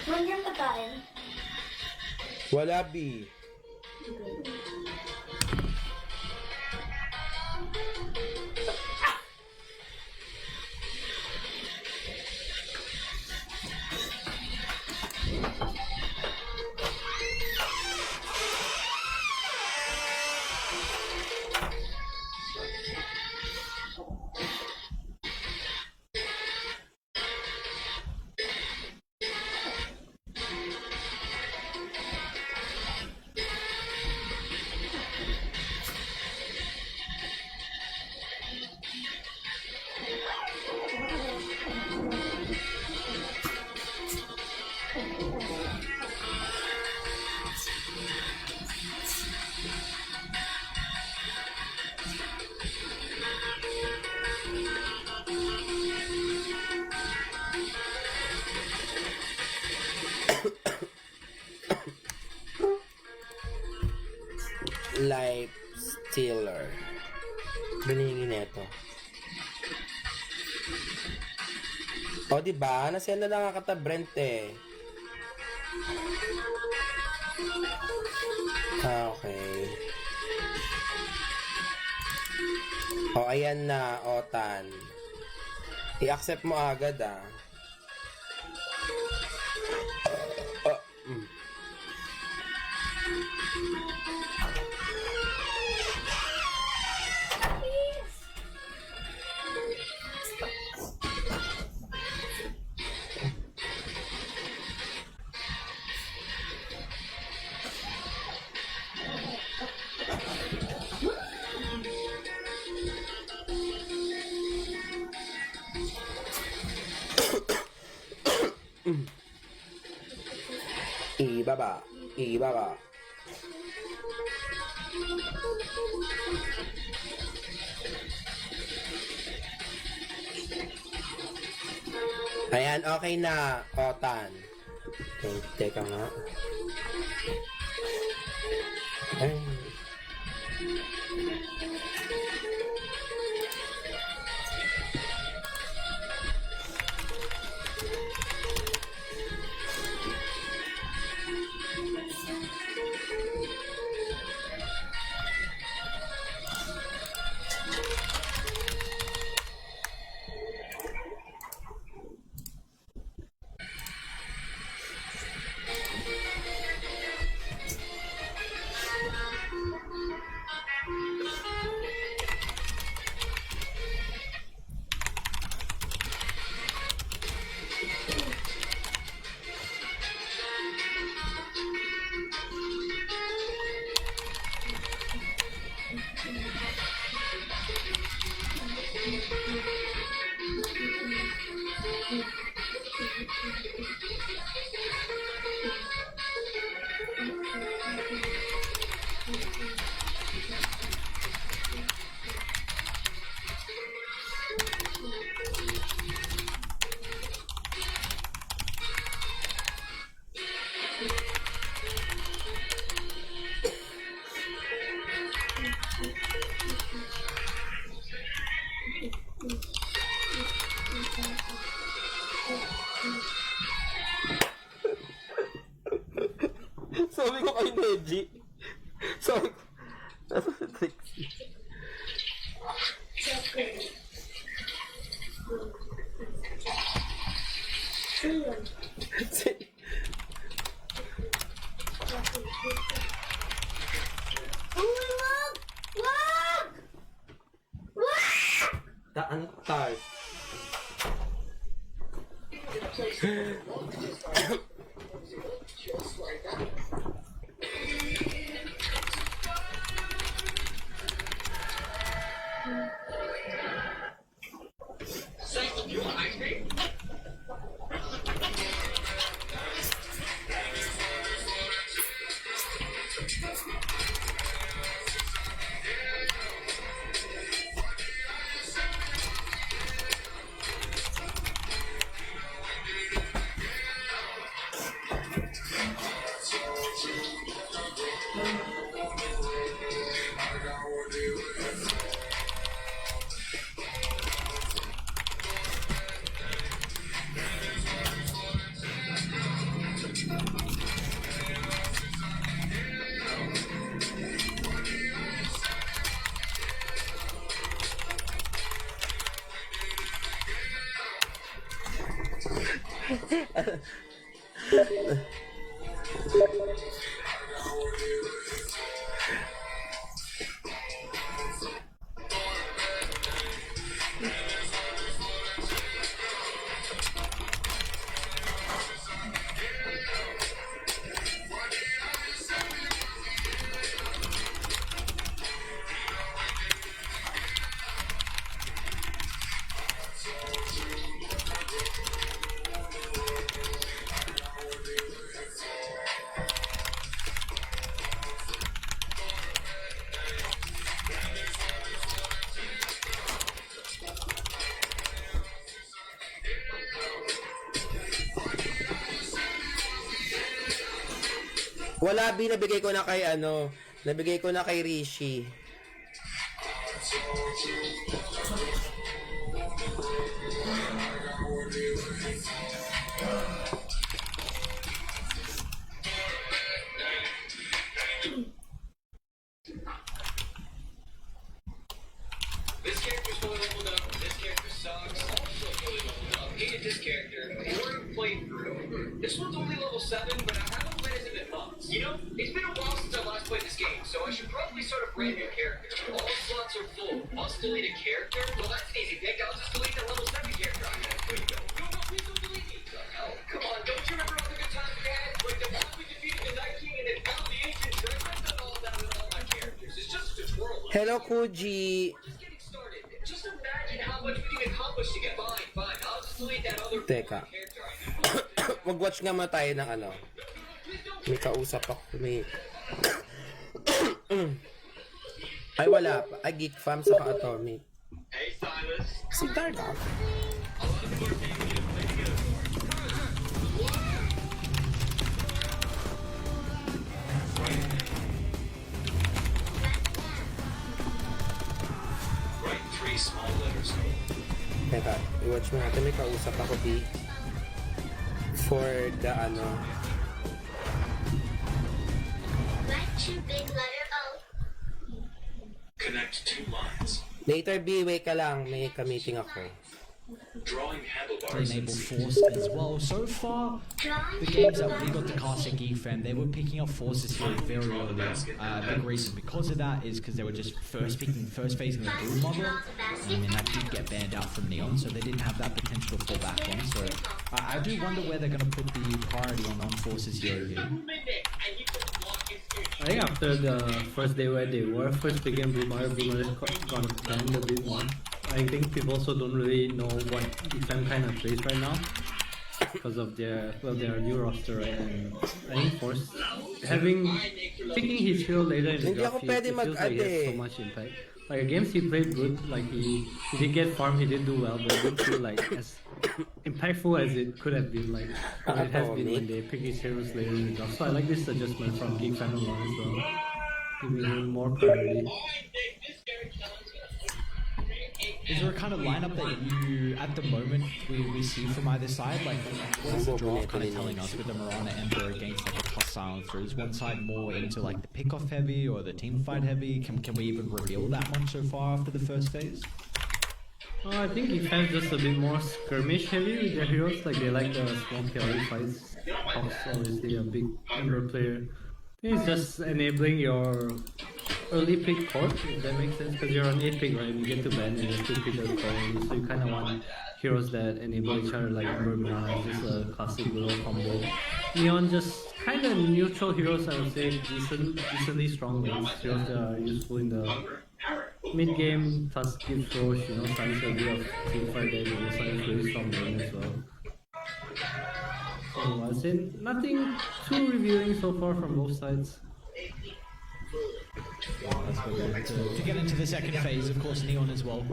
Huwag niyang pagkain. Wala, B. Life Stealer. Biningi neto. O, diba? Nasend na lang ang kata Brent eh. Ah, okay. O, ayan na, Otan. I-accept mo agad ah. Ibaba. Ibaba. Ayan, okay na, Otan. Okay, teka nga. Ay. Sabi ko kay Neji. Sabi ko, nasa si Trixie. Si- Taantar. You want ice cream? Wala, B, nabigay ko na kay ano, nabigay ko na kay Rishi. This character's fully leveled up, this character sucks, also fully leveled up. Hated this character, boring playthrough. This one's only level 7, but I haven't played as him in months. You know, it's been a while since I last played this game, so I should probably start a brand new character. All slots are full. Must delete a character? Well, that's an easy pick. I'll just delete that level 7 character I had. There you go. No, please don't delete me. What the hell? Come on, don't you remember all the good times we had? Like the one we defeated the Night King and then found the ancient treasure? I've done all that with all my characters. It's just a tutorial. Hello, Kuji. Just getting started. Just imagine how much we can accomplish together. Fine. I'll just delete that other Teka. character I have. Mag-watch nga muna tayo ng ano. May kausap ako. May... Ay, wala pa. Ay, Geek Fam sa Atomic. Hey, Silas. Si Darla. watch mo natin. May kausap ako, B. For the ano. Write two big letter O. Connect two lines. Later, B, wait ka lang. May ka-meeting ako. Drawing to handlebars. enable force as well. So far, the games that we got to cast at Geek Fam, they were picking up forces here very early. Big reason because of that is because they were just first phasing the Brood model, and that did get banned out from Neon, so they didn't have that potential to fall back on. So I do wonder where they're going to put the priority on forces here. I think after the first day where they were first picking Blue Mario got banned a bit more. I think people also don't really know what defense kind of plays right now because of their new roster, right? And I think Force picking his hero later in the Hindi draft, ako it pwede feels like he has mag-ade. so much impact. Like games he played good, like he did get farm, he did do well, but it didn't feel like as impactful as it could have been, like what it has been when they pick his heroes later in the draft. So I like this adjustment from Geek Fan Alone as well, giving him more priority. Is there a kind of lineup that you, at the moment, we see from either side? Like, what is the draft kind of telling us with the Mirana Emperor against like a Tusk Silencer? Is one side more into like the pick-off heavy or the team fight heavy? Can we even reveal that much so far after the first phase? I think it has just a bit more skirmish heavy with their heroes. Like they like the small PLE fights. Fox obviously a big Ember player. I think it's just enabling your early pick core, if that makes sense. Because you're on 8 pick, right? You get to ban and you have to pick a core. So you kind of want heroes that enable each other, like Ember Mirana, just a classic little combo. Neon just kind of neutral heroes, I would say. Decently strong lanes. Heroes that are useful in the mid game. Tusk gives Roche, science a bit of team fight there, but also has really strong lane as well. So I'd say nothing too revealing so far from both sides. To get into the second phase, of course, Neon as well.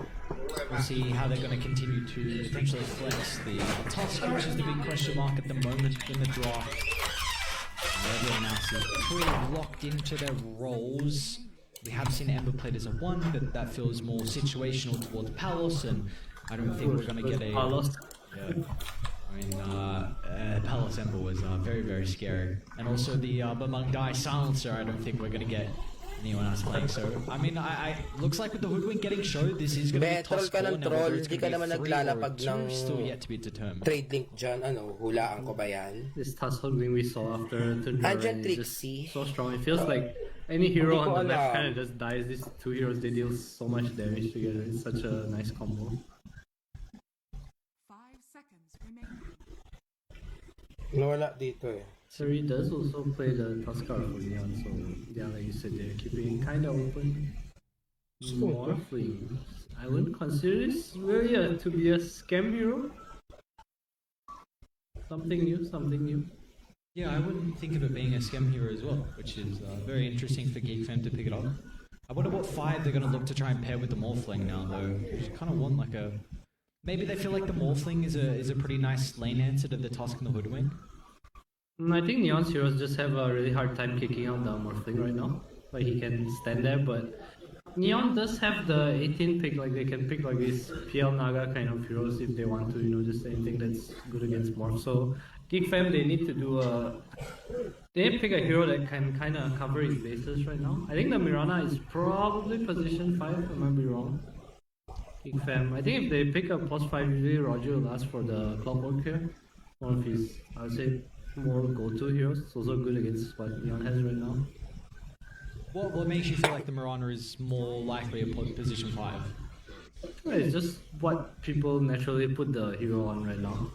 We'll see how they're going to continue to potentially flex the Tusk, which is the big question mark at the moment in the draft. And everyone else is pretty locked into their roles. We have seen Ember played as a 1, but that feels more situational towards Palos, and I don't think we're going to get a... Palos. Yeah. I mean, Palos Ember was very, very scary. And also the Bamang Dai Silencer, I don't think we're going to get anyone else playing. So, I mean, I looks like with the Hoodwink getting showed, this is going to be a toss Troll ka call. ng Now, troll, whether it's hindi going ka to be naman 3 or naglalapag 2, ng still yet to be determined. trade link dyan, hulaan ko ba yan? This Tusk Hoodwink we saw after Andyan Tundra is just Trixie. so strong. It feels like any hero Hindi ko on the left alam. kind of just dies. These two heroes, they deal so much damage together. It's such a nice combo. 5 seconds remaining. Nawala dito eh. Suri does also play the Tuskar for Neon, so yeah, like you said, they're keeping kind of open. Morphling. I wouldn't consider this really to be a scam hero. Something new. Yeah, I wouldn't think of it being a scam hero as well, which is very interesting for Geek Fam to pick it up. I wonder what 5 they're going to look to try and pair with the Morphling now, though. You kind of want like a... Maybe they feel like the Morphling is a pretty nice lane answer to the Tusk and the Hoodwink. I think Neon's heroes just have a really hard time kicking out the Morphling right now. Like he can stand there, but Neon does have the 18 pick, like they can pick like these PL Naga kind of heroes if they want to, just anything that's good against Morph. So Geek Fam, they need to do they need to pick a hero that can kind of cover his bases right now. I think the Mirana is probably position 5, I might be wrong. Geek Fam, I think if they pick a +5, usually Roger will ask for the Clockwork here. One of his, I would say, more go-to heroes. It's also good against what Neon has right now. What makes you feel like the Mirana is more likely a position 5? It's just what people naturally put the hero on right now.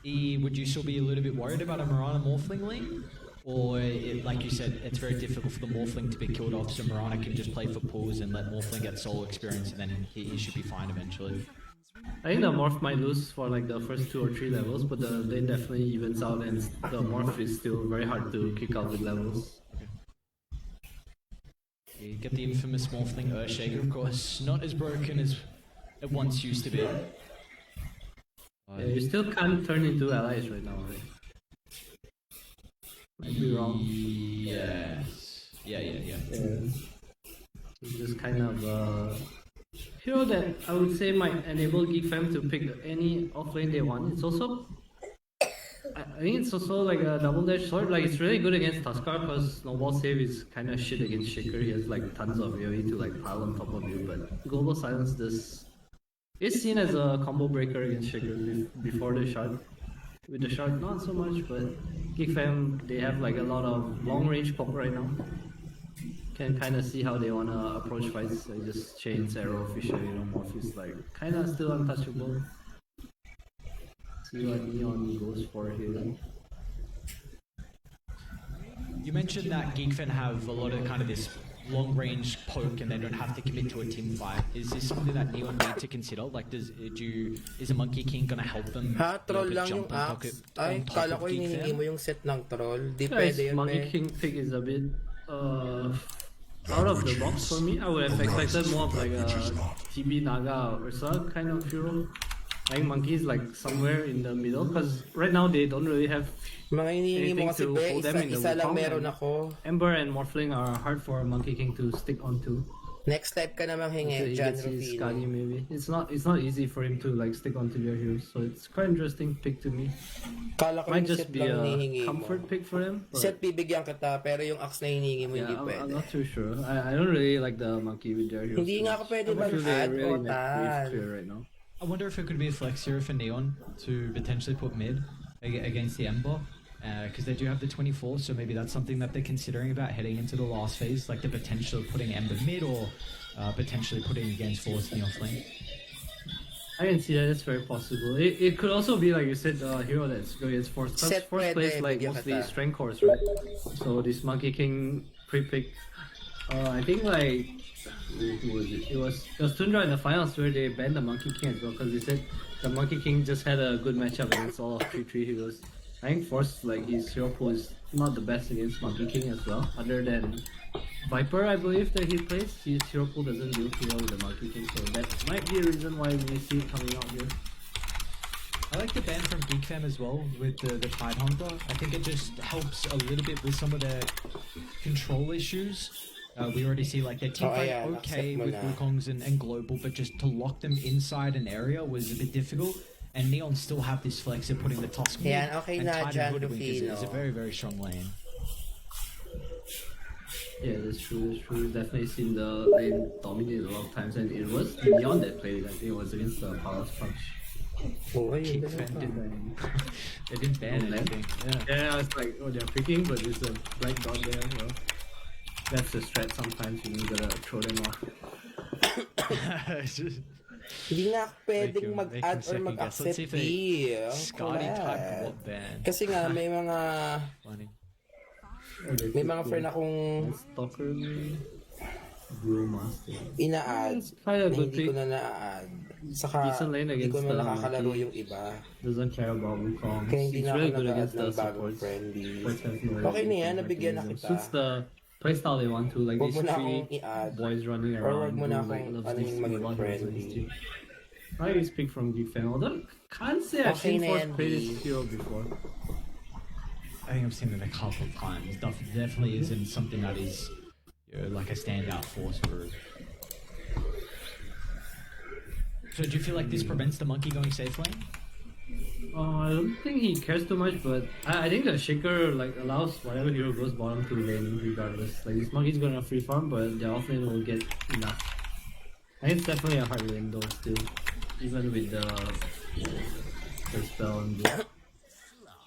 Would you still be a little bit worried about a Mirana Morphling lane? Or, like you said, it's very difficult for the Morphling to be killed off, so Mirana can just play for pools and let Morphling get solo experience, and then he should be fine eventually. I think the Morph might lose for like the first 2 or 3 levels, but the lane definitely evens out, and the Morph is still very hard to kick out with levels. You get the infamous Morphling Earthshaker, of course, not as broken as it once used to be. Yeah, you still can't turn into allies right now, right? Might be wrong. Yes. Yeah. It's just kind of hero that I would say might enable Geek Fam to pick any offlane they want. It's also, I think it's also like a double dash sword. Like it's really good against Tuskar because snowball save is kind of shit against Shaker. He has like tons of AoE to like pile on top of you. But global silence this is seen as a combo breaker against Shaker before the shard. With the shard, not so much. But Geek Fam, they have like a lot of long range poke right now. Can kind of see how they wanna approach fights. Like just chains, arrow, fisher, Morpheus like kind of still untouchable. See what Neon goes for here. You mentioned that Geekfen have a lot of kind of this long range poke and they don't have to commit to a team fight. Is this something that Neon need to consider? Like, is a Monkey King gonna help them? Ha, troll lang yung axe. Ay, kala ko hinihingi mo yung set ng troll. Di pwede yun, Monkey King pick is a bit out of the box for me. I would have expected more of like a TB Naga or Ursa kind of hero. I think Monkey is like somewhere in the middle because right now they don't really have mga hinihingi mo anything kasi to pe, hold them in the isa lang Wukong, meron and ako. Ember and Morphling are hard for Monkey King to stick onto. Next live ka namang Until hingi, he John gets his Rufino. Skadi maybe. It's not easy for him to like stick onto their heroes, so it's quite interesting pick to me. Kala ko Might yung just set be lang a hinihingi mo. comfort pick for him. But Set bibigyan kita, pero yung axe na hinihingi mo yeah, hindi I'm pwede. not too sure. I don't really like the monkey with their heroes. Hindi nga ako pwede I'm not sure they mag-add really o net tan. wave clear right now. I wonder if it could be a flex here for Neon to potentially put mid against the Ember. Because they do have the 24, so maybe that's something that they're considering about heading into the last phase, like the potential of putting Ember mid or potentially putting against Force in the offlane. I can see that. It's very possible. It could also be like you said, a hero that's good against Force. Because Set Force pwede, plays like bigyan mostly kita. strength cores, right? So this Monkey King pre-pick, I think like who was it? It was Tundra in the finals where they banned the Monkey King as well because they said the Monkey King just had a good matchup against all of 3-3 heroes. I think Force, like his hero pool is not the best against Monkey King as well, other than Viper, I believe that he plays. His hero pool doesn't deal too well with the Monkey King, so that might be a reason why we see it coming out here. I like the ban from Geek Fam as well with the Tide Hunter. I think it just helps a little bit with some of their control issues. We already see like their team Oh, fight yeah, okay accept mo with na. Wukongs and Global, but just to lock them inside an area was a bit difficult. And Neon still have this flex of putting the Tusk mid, Yan, okay and na, Tide Jan and Hoodwink is a Rufino. very, very strong lane. Yeah, that's true. We've definitely seen the lane dominate a lot of times, and it was beyond that play. I think it was against the Palace Punch. Oh, ayun. Geek Fam didn't, they didn't ban Oh, anything. Yeah, I was like, oh, they're picking, but there's a black dot there. Well, that's the strat sometimes. You gotta throw them off. Yeah. Hindi nga ako pwedeng Make him mag-add or second guess. Let's see mag-accept if they B. Scotty type what ban. Kasi nga, may mga Funny. may mga friend akong Stalker Brewmaster. ina-add It's kind of na good hindi ko pick. na na-add. Saka, Decent lane hindi ko against na the nakakalaro monkey. yung iba. Doesn't care about Wukong. Kaya hindi He's na really ako good nag-add against the ng bagong supports. friendly. Supports have no Okay na yan, really nabigyan na mechanism. kita. Suits the playstyle they want to. Like Huwag these mo na three akong i-add. boys running Or around. wag mo na who, like, akong loves ano these yung maging mobile heroes friendly. against you. I speak from Geek Fan, although can't say I've Okay seen na Force yan, play B. this hero before. I think I've seen it a couple of times. Definitely isn't something that is like a standout force group. So do you feel like this prevents the monkey going safe lane? I don't think he cares too much, but I think the Shaker like allows whatever hero goes bottom to lane regardless. Like this monkey's gonna free farm, but their offlane will get enough. I think it's definitely a hard lane though still, even with the spell and the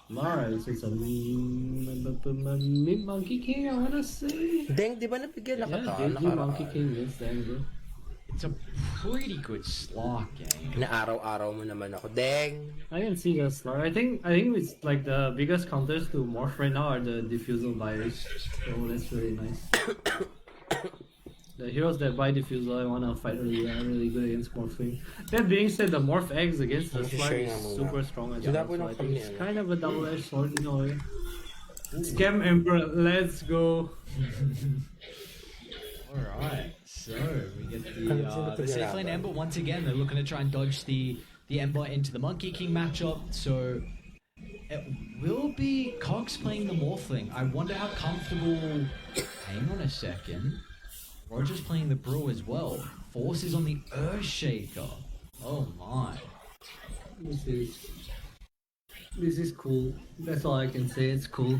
Lara. This is a mid Monkey King, I wanna say. Deng, di ba nabigyan na Yeah, kita? Daisy Monkey King against the Ember. It's a pretty good slot game. Inaaraw-araw mo naman ako. Deng! I can see the Slar. I think it's like the biggest counters to Morph right now are the Diffusal buyers. So that's really nice. The heroes that buy Diffusal I wanna fight early are really good against Morphing. That being said, the Morph eggs against the Okay, Slar sure is nga muna. super strong as Sila well. po So nung I think it's kami, kind of a double-edged sword in a way. Scam Emperor, let's go. Alright, so we get the safe lane Ember once again. They're looking to try and dodge the Ember into the Monkey King matchup. So it will be Cox playing the Morphling. I wonder how comfortable. Hang on a second. Roger's playing the Brew as well. Force is on the Earthshaker. Oh my. This is cool. That's all I can say. It's cool.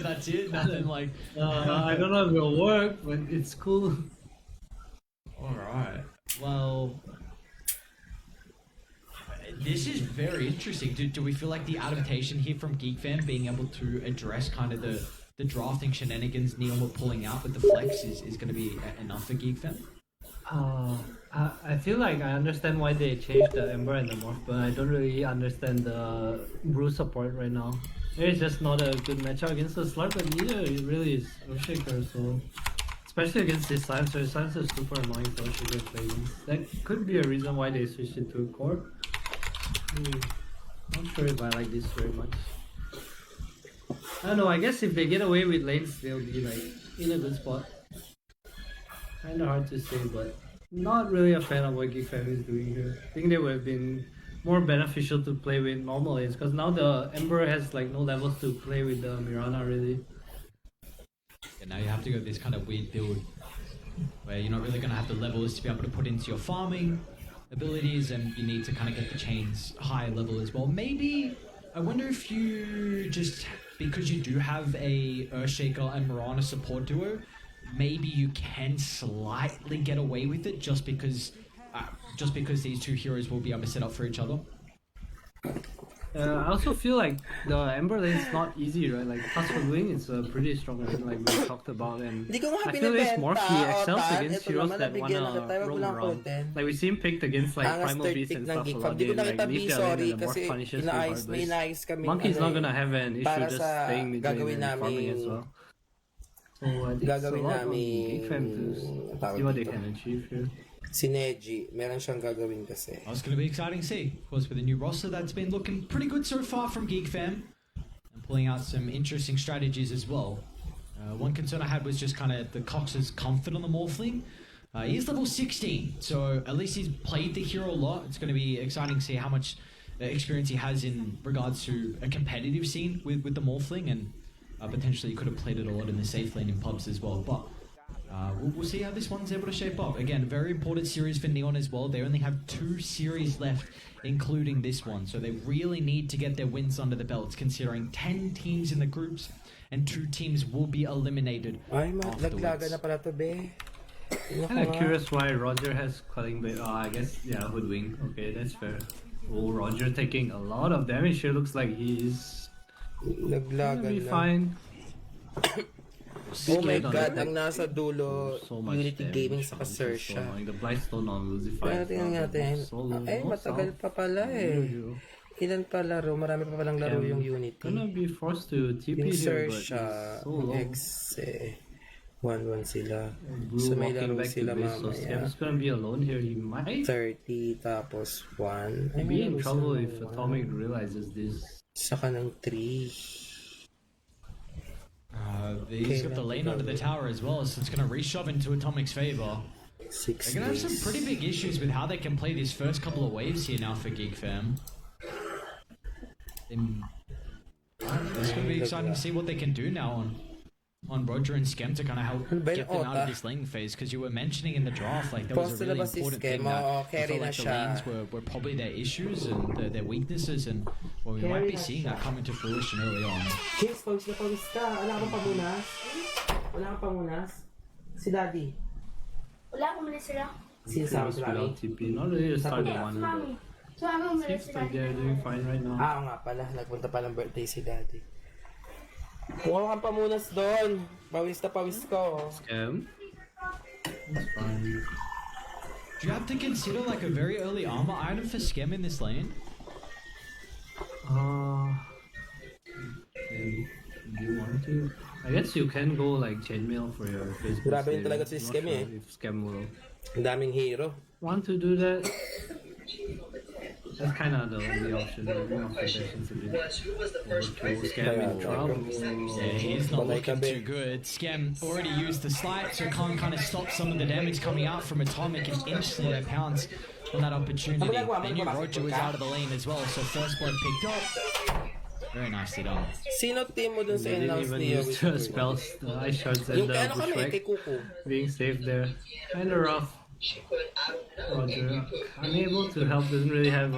That's it? Nothing like... I don't know if it'll work, but it's cool. Alright. Well... This is very interesting. Do we feel like the adaptation here from GeekFam being able to address kind of the drafting shenanigans Neon were pulling out with the flex is going to be enough for GeekFam? I feel like I understand why they changed the Ember and the Morph, but I don't really understand the Brew support right now. It's just not a good matchup against the Slurp, but neither it really is Earthshaker, so... Especially against this Silencer. Silencer is super annoying for Earthshaker to play against. That could be a reason why they switched it to a core. Not sure if I like this very much. I don't know, I guess if they get away with lanes, they'll be like in a good spot. Kinda hard to say, but not really a fan of what GeekFam is doing here. I think they would have been more beneficial to play with normal lanes, because now the Ember has like no levels to play with the Mirana really. Yeah, now you have to go this kind of weird build where you're not really going to have the levels to be able to put into your farming abilities, and you need to kind of get the chains high level as well. Maybe, I wonder if you just, because you do have a Earthshaker and Mirana support duo, maybe you can slightly get away with it just because these two heroes will be able to set up for each other. I also feel like the Ember lane is not easy, right? Like Tusk Wing is a pretty strong lane, like we talked about, and I feel this Morphe excels against heroes that wanna roam around. Like we see him picked against like Primal Beast and stuff a lot. They like leave their lane and the Morph punishes regardless. Monkey's not gonna have an issue just staying mid lane and farming as well. So I think it's a lot on GeekFam to see what they can achieve here. Si Neji, meron siyang gagawin kasi. Oh, it's going to be exciting to see. Of course, with the new roster that's been looking pretty good so far from GeekFam, and pulling out some interesting strategies as well. One concern I had was just kind of the Cox's comfort on the Morphling. He is level 16, so at least he's played the hero a lot. It's going to be exciting to see how much experience he has in regards to a competitive scene with the Morphling, and potentially he could have played it a lot in the safe lane in pubs as well. But we'll see how this one's able to shape up. Again, very important series for Neon as well. They only have 2 series left, including this one. So they really need to get their wins under the belts, considering 10 teams in the groups and 2 teams will be eliminated Laglaga na pala to, be. Kinda curious why Roger has Quelling Blade. I guess, yeah, Hoodwing. Okay, that's fair. Oh, Roger taking a lot of damage here. Looks like he's gonna be fine. Oh my god, ang nasa dulo, Unity Gaming sa Casercia. The Blightstone on Lucify. Tingnan natin. Ay, matagal pa pala eh. Ilan pa laro? Marami pa palang laro yung Unity. Gonna be forced to TP here, but it's so low. 1-1 sila. So may laro sila mamaya. Scam's gonna be alone here. He might 30 tapos 1. be in trouble if Atomic realizes this. Saka ng 3. He's got the lane under the tower as well, so it's going to reshove into Atomic's favor. They're going to have some pretty big issues with how they can play these first couple of waves here now for GeekFam. It's going to be exciting to see what they can do now on Roger and Skem to kind of help get them out of this lane phase, because you were mentioning in the draft like that was a really important thing that I felt like the lanes were probably their issues and their weaknesses, and well, we might be seeing that come into fruition early on. Kids, pawis na pawis ka. Wala kang pamunas? Wala kang pamunas? Si Daddy. Wala akong mali sila. Sinasama si Mami? Not really a starting one. Mami. So, ano mali Seems sila? like they're doing fine right now. Nga pala. Nagpunta palang birthday si Daddy. Huwag kang pamunas doon. Pawis na pawis ko. Scam? That's fine. Do you have to consider like a very early armor item for Skem in this lane? Do you want to? I guess you can go like chainmail for your face. Grabe rin talaga si Scam eh. If Scam will Ang daming hero. want to do that. That's kind of the only option. The only option is a bit overkill. Scam in trouble. Yeah, he's not looking too good. Skem already used the slight, so can't kind of stop some of the damage coming out from Atomic, and instantly they pounce on that opportunity. They knew Roger was out of the lane as well, so first blood picked up. Very nicely done. Sino team mo dun sa They didn't in-house even ni use the spells, the ice shards and Yung the ano kami, kay bushwhack Kuko. being safe there. Kinda rough. Roger, unable to help, doesn't really have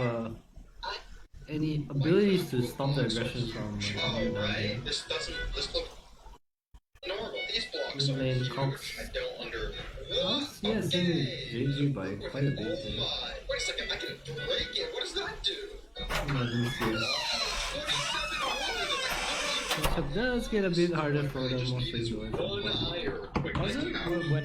any abilities to stop the aggression from coming down there. This looks normal. These blocks Mid lane, Cox. What? Yes, JG by quite a bit. Wait a second, I can break it. What does that do? Matchup does get a bit harder for them mostly to Was it?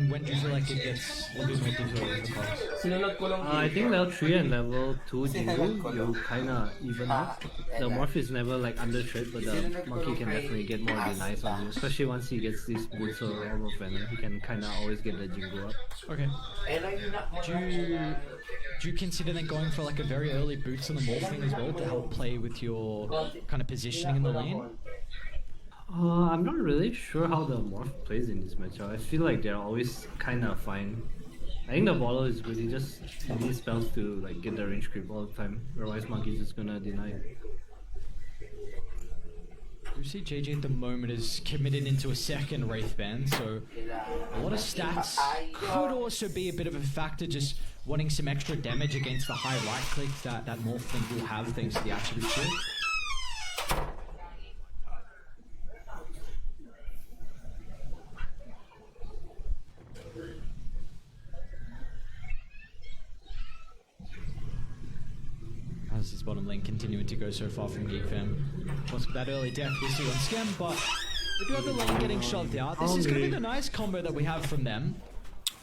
When do you feel like it gets a bit more difficult with the Cox? Sinunod ko lang I think level 3 and level 2 Jingu, you kinda even up. The morph is never like under threat, but the monkey can definitely get more denies on you, especially once he gets these boots or orb of venom, he can kinda always get the Jingu up. Okay. Do you consider then going for like a very early boots on the morphing as well to help play with your kind of positioning in the lane? I'm not really sure how the morph plays in this matchup. I feel like they're always kinda fine. I think the bottle is really just these spells to like get the range creep all the time, otherwise monkey's just gonna deny it. You see JJ at the moment is committed into a second Wraith Band, so a lot of stats could also be a bit of a factor, just wanting some extra damage against the high right clicks that Morph thing will have thanks to the attribute shield. How's his bottom lane continuing to go so far from Geek Fam? Of course, with that early death we see on Scam, but we do have the lane getting shoved out. This is going to be the nice combo that we have from them.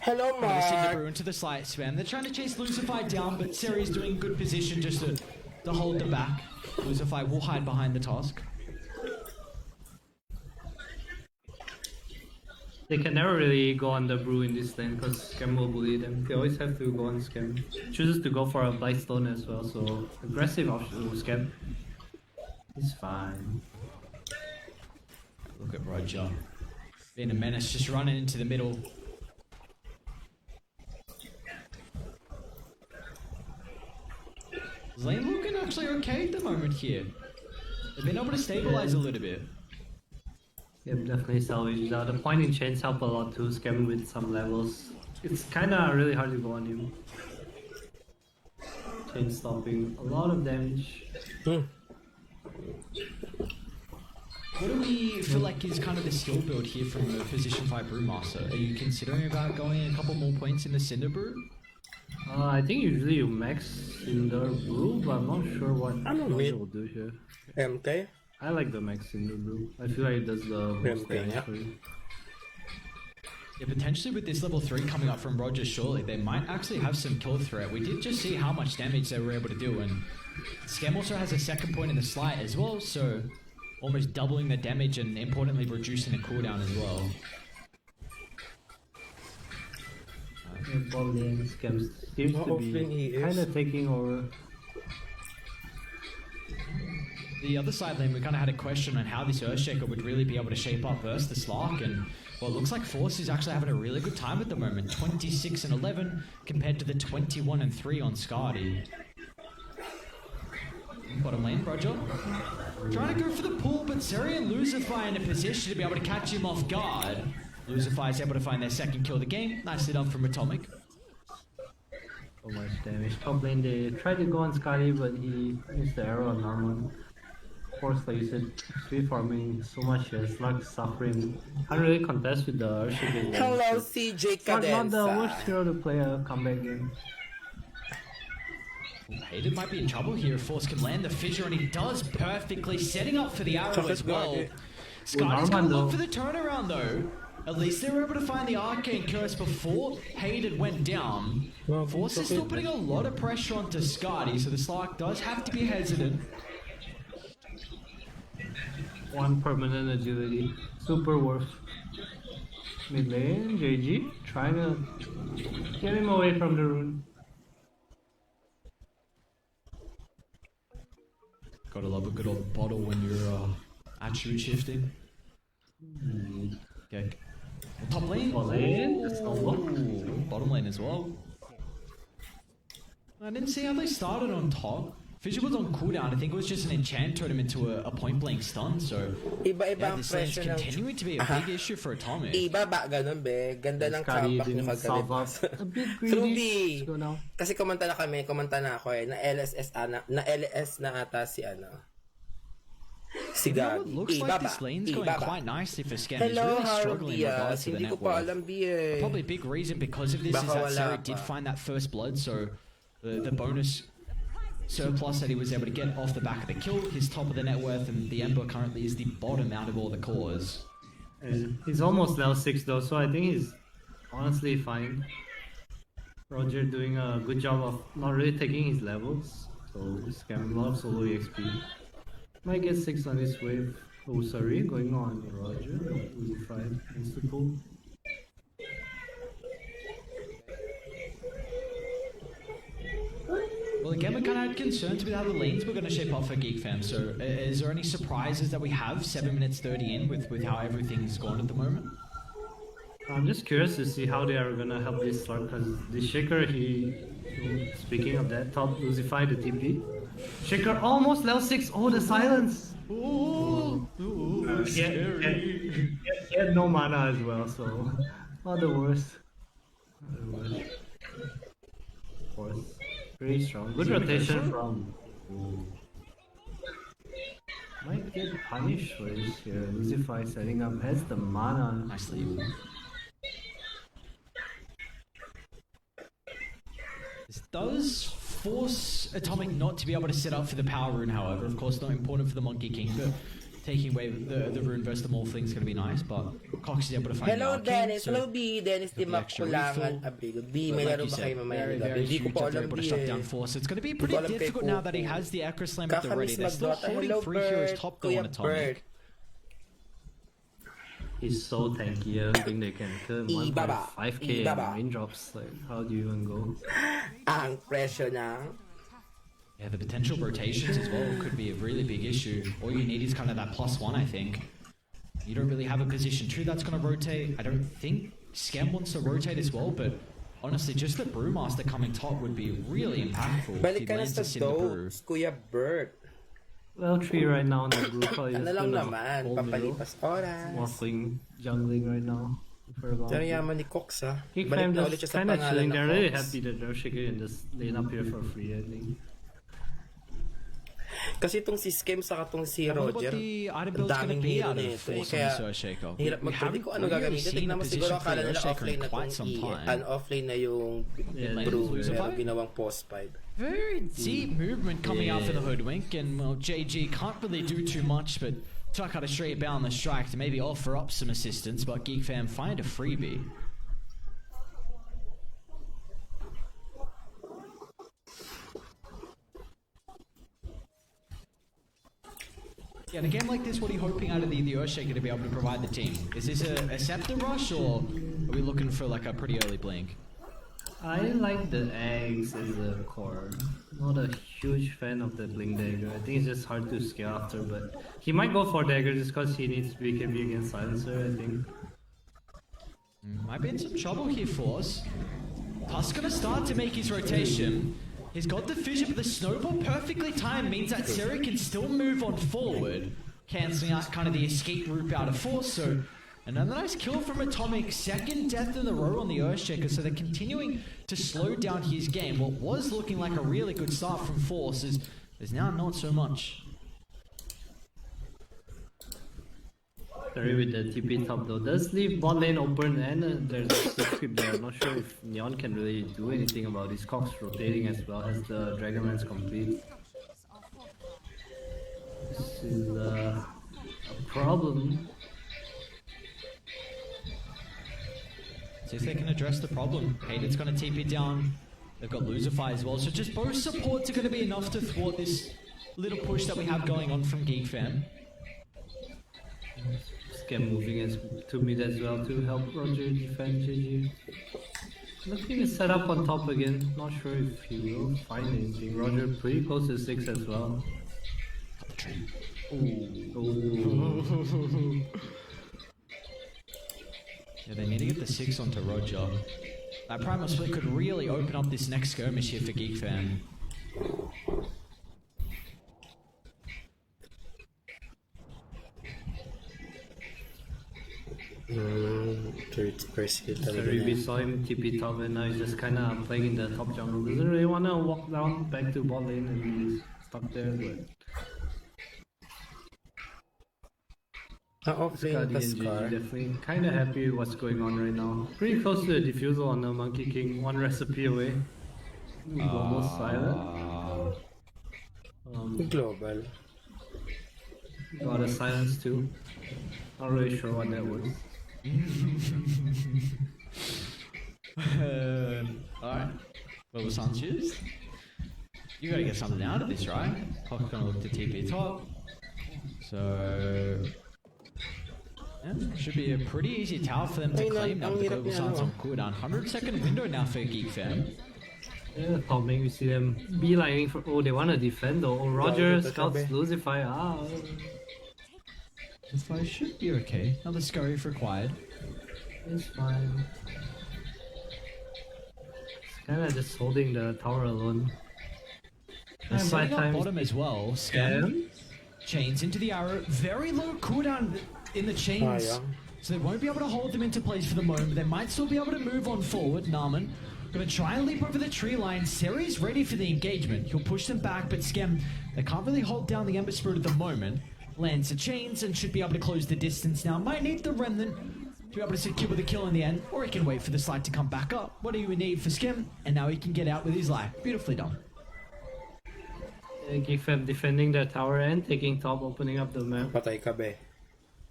Hello, We're going to see the Mark. brew into the slight spam. They're trying to chase Lucify down, but Seri's doing good position just to hold the back. Lucify will hide behind the Tusk. They can never really go on the brew in this lane because Scam will bully them. They always have to go on Scam. Chooses to go for a Blightstone as well, so aggressive option Scam. He's fine. Look at Roger. Being a menace, just running into the middle. Lane looking actually okay at the moment here. They've been able to stabilize a little bit. Yep, definitely salvage. The point in chains help a lot too, Scam with some levels. It's kinda really hard to go on him. Chain stopping, a lot of damage. What do we feel like is kind of the skill build here from the Position 5 Brewmaster? Are you considering about going a couple more points in the Cinder Brew? I think usually you max Cinder Brew, but I'm not sure what Ano, Roger mid? will do here. MK? I like the max Cinder Brew. I feel like it does the most Okay, damage yeah. for you. Yeah, potentially with this level 3 coming up from Roger Shortly, they might actually have some kill threat. We did just see how much damage they were able to do, and Scam also has a second point in the slide as well, so almost doubling the damage and importantly reducing the cooldown as well. Ball lane Scam seems to Hopefully he be is. kinda taking over. The other side lane, we kind of had a question on how this Earthshaker would really be able to shape up versus the Slark, and well, it looks like Force is actually having a really good time at the moment. 26 and 11 compared to the 21 and 3 on Scardy. Bottom lane, Roger. Trying to go for the pull, but Seri and Lucify in a position to be able to catch him off guard. Lucify is able to find their second kill of the game. Nicely done from Atomic. So much damage. Top lane, they tried to go on Scotty, but he missed the arrow on Norman. Of course, like you said, free farming so much here. Slug suffering. Can't really contest with the Earthshaker. Hello, CJ Slug not the Cadenza. worst hero to play a comeback game. Hayden might be in trouble here if Force can land the fissure, and he does perfectly, setting up for the arrow as well. Scardy's going to Armando. look for the turnaround though. At least they were able to find the Arcane Curse before Hayden went down. Force is still putting a lot of pressure onto Scardy, so the Slark does have to be hesitant. One permanent agility. Super worth. Mid lane, JG, trying to get him away from the rune. Gotta love a good old bottle when you're attribute shifting. Okay. Top lane. Bottom lane, that's not Ooh, bottom lane as well. I didn't see how they started on top. Fissure was on cooldown. I think it was just an enchant turned him into a point blank stun. So Iba-iba yeah, ang this lane's presyo ng... continuing to be a big issue for Atomic. Iba ba? Ganun, be. Ganda ng Scotty comeback nyo didn't solve up. kagabi. A bit True, greedy. B. Let's go now. Kasi kumanta na ako eh. Na LS na ata si ano. Si You know, Gabi. it looks like this lane's going quite nicely for Scam. He's Hello, really Harold struggling in regards Diaz. to the Hindi net ko pa worth. alam, B eh. Probably a big reason because of this is Baka that wala Seri pa. did find that first blood, so the bonus surplus that he was able to get off the back of the kill, his top of the net worth, and the Ember currently is the bottom out of all the cores. He's almost level 6 though, so I think he's honestly fine. Roger doing a good job of not really taking his levels, so he's getting a lot of solo EXP. Might get 6 on his wave. Oh, sorry, going on Roger. Easy 5 insta pull. Well, again, we kind of had concerns with how the lanes were going to shape up for Geek Fam. So, is there any surprises that we have 7 minutes 30 in with how everything's gone at the moment? I'm just curious to see how they are gonna help this start, because the Shaker, speaking of that, top Lucify the TP. Shaker almost level 6. Oh, the silence! Ooh, He had no mana as well, so not the worst. Not the worst. Of course, pretty strong. Good rotation from. Might get punished for this here. Lucify setting up, has the mana. Nicely. This does force Atomic not to be able to set up for the power rune, however. Of course, not important for the Monkey King, but taking away the rune versus the Morphling is going to be nice, but Cox is able to find Hello, the Arcane, Dennis. so Hello, B. Dennis, di the extra makulangan refill. abrigo. B, But may like laro you ba said, kayo mamaya very, ng gabi? very Hindi ko huge pa that they're alam, able to B shut eh. down Force. It's going to be Hindi pretty ko alam kay difficult now that he Kuko. has the Acro Slam at the ready. Kakamiss They're still mag-Dota. holding Hello, 3 heroes Bert. top though Kuya on Atomic. Bert. He's so tanky. I don't think they can kill him. Ibaba. 1.5k in Ibaba. raindrops. Like, how do you even go? Ang presyo ng... Yeah, the potential rotations as well could be a really big issue. All you need is kind of that +1, I think. You don't really have a position 2 that's going to rotate. I don't think Scam wants to rotate as well, but honestly, just the Brewmaster coming top would be really impactful. If he Balik ka na lands sa us in the brew. Dose, Kuya Bert. Level 3 right now in the group. Probably Ano just lang gonna naman, hold middle. papalipas oras. Morphling, jungling right now. For a long Pero time. yaman ni Cox ha. Geek Balik Fam na ulit siya just sa kind of pangalan chilling. ng They're really Cox. happy that Shaker can just lane up here for free, I think. Kasi itong si Skem saka itong si I wonder what Roger, the item ang build's going to daming be hero out na of ito eh. Force on Kaya this Earthshaker. hirap We magpili haven't ko ano really gagamitin. seen Tignan a mo position siguro for akala the nila Earthshaker offlane in na quite itong some time. offlane na yung Yeah, brew. Lucify? Pero ginawang post 5. Very deep movement coming out for the Hoodwink, and well, JG can't really do too much, but tuck out a straight bound the strike to maybe offer up some assistance, but Geek Fam find a freebie. Yeah, in a game like this, what are you hoping out of the Earthshaker to be able to provide the team? Is this a Scepter rush, or are we looking for like a pretty early blink? I like the eggs as a core. Not a huge fan of the Blink Dagger. I think it's just hard to scale after, but he might go for Dagger just because he needs BKB against Silencer, I think. Might be in some trouble here for us. Tusk's gonna start to make his rotation. He's got the fissure, but the snowball perfectly timed means that Seri can still move on forward, cancelling out kind of the escape route out of Force. So another nice kill from Atomic, second death in a row on the Earthshaker, so they're continuing to slow down his game. What was looking like a really good start from Force is now not so much. Sorry with the TP top though. Does leave bot lane open and there's a six creep there. I'm not sure if Neon can really do anything about his Cox rotating as well as the Dragonlance complete. This is a problem. See if they can address the problem. Hayden's going to TP down. They've got Lucify as well. So just both supports are going to be enough to thwart this little push that we have going on from Geek Fam. Scam moving as to mid as well to help Roger defend GG. Looking to set up on top again. Not sure if he will find anything. Roger pretty close to 6 as well. Ooh. Yeah, they need to get the 6 onto Roger. That Primal Split could really open up this next skirmish here for Geek Fam. First hit talaga Sorry, we na. saw him TP top and now he's just kinda playing in the top jungle. Doesn't really wanna walk down back to bot lane and he's stuck there, but Offlane Scotty pa and GG Scar. definitely kinda happy with what's going on right now. Pretty close to the defusal on the Monkey King, one recipe away. Global silent. Global. Got a silence too. Not really sure what that was. Alright. Well, Sanchez, you gotta get something out of this, right? Cock's gonna look to TP top. So. Yeah, should be a pretty easy tower for them to claim now with the global silence on cooldown. 100-second window now for Geek Fam. Yeah, Tommy, we see them beelining for. Oh, they want to defend though. Oh, Roger scouts Lucify. This fight should be okay. Another scurry if required. It's fine. It's kind of just holding the tower alone. They're And by setting up time bottom as well. Scam. Chains into the arrow. Very low cooldown in the chains. So they won't be able to hold them into place for the moment. They might still be able to move on forward. Narman gonna try and leap over the tree line. Seri's ready for the engagement. He'll push them back, but Scam, they can't really hold down the Ember Spirit at the moment. Lands the chains and should be able to close the distance now. Might need the Remnant to be able to secure the kill in the end, or he can wait for the slide to come back up. What do you need for Skim? And now he can get out with his life. Beautifully done. Gifem defending the tower and taking top, opening up the map. Patay ka be.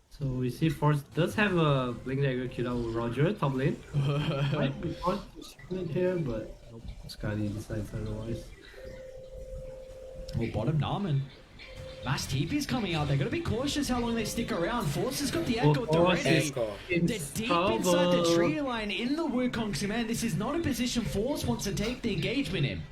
So we see Force does have a Blink Dagger queued out with Roger, top lane. Might be Force to split here, but nope, Scotty decides otherwise. Well, bottom Narman. Mass TP is coming out. They're going to be cautious how long they stick around. Force has got the Echo already. They're deep inside the tree line in the Wukong. So, man, this is not a position Force wants to take the engagement in.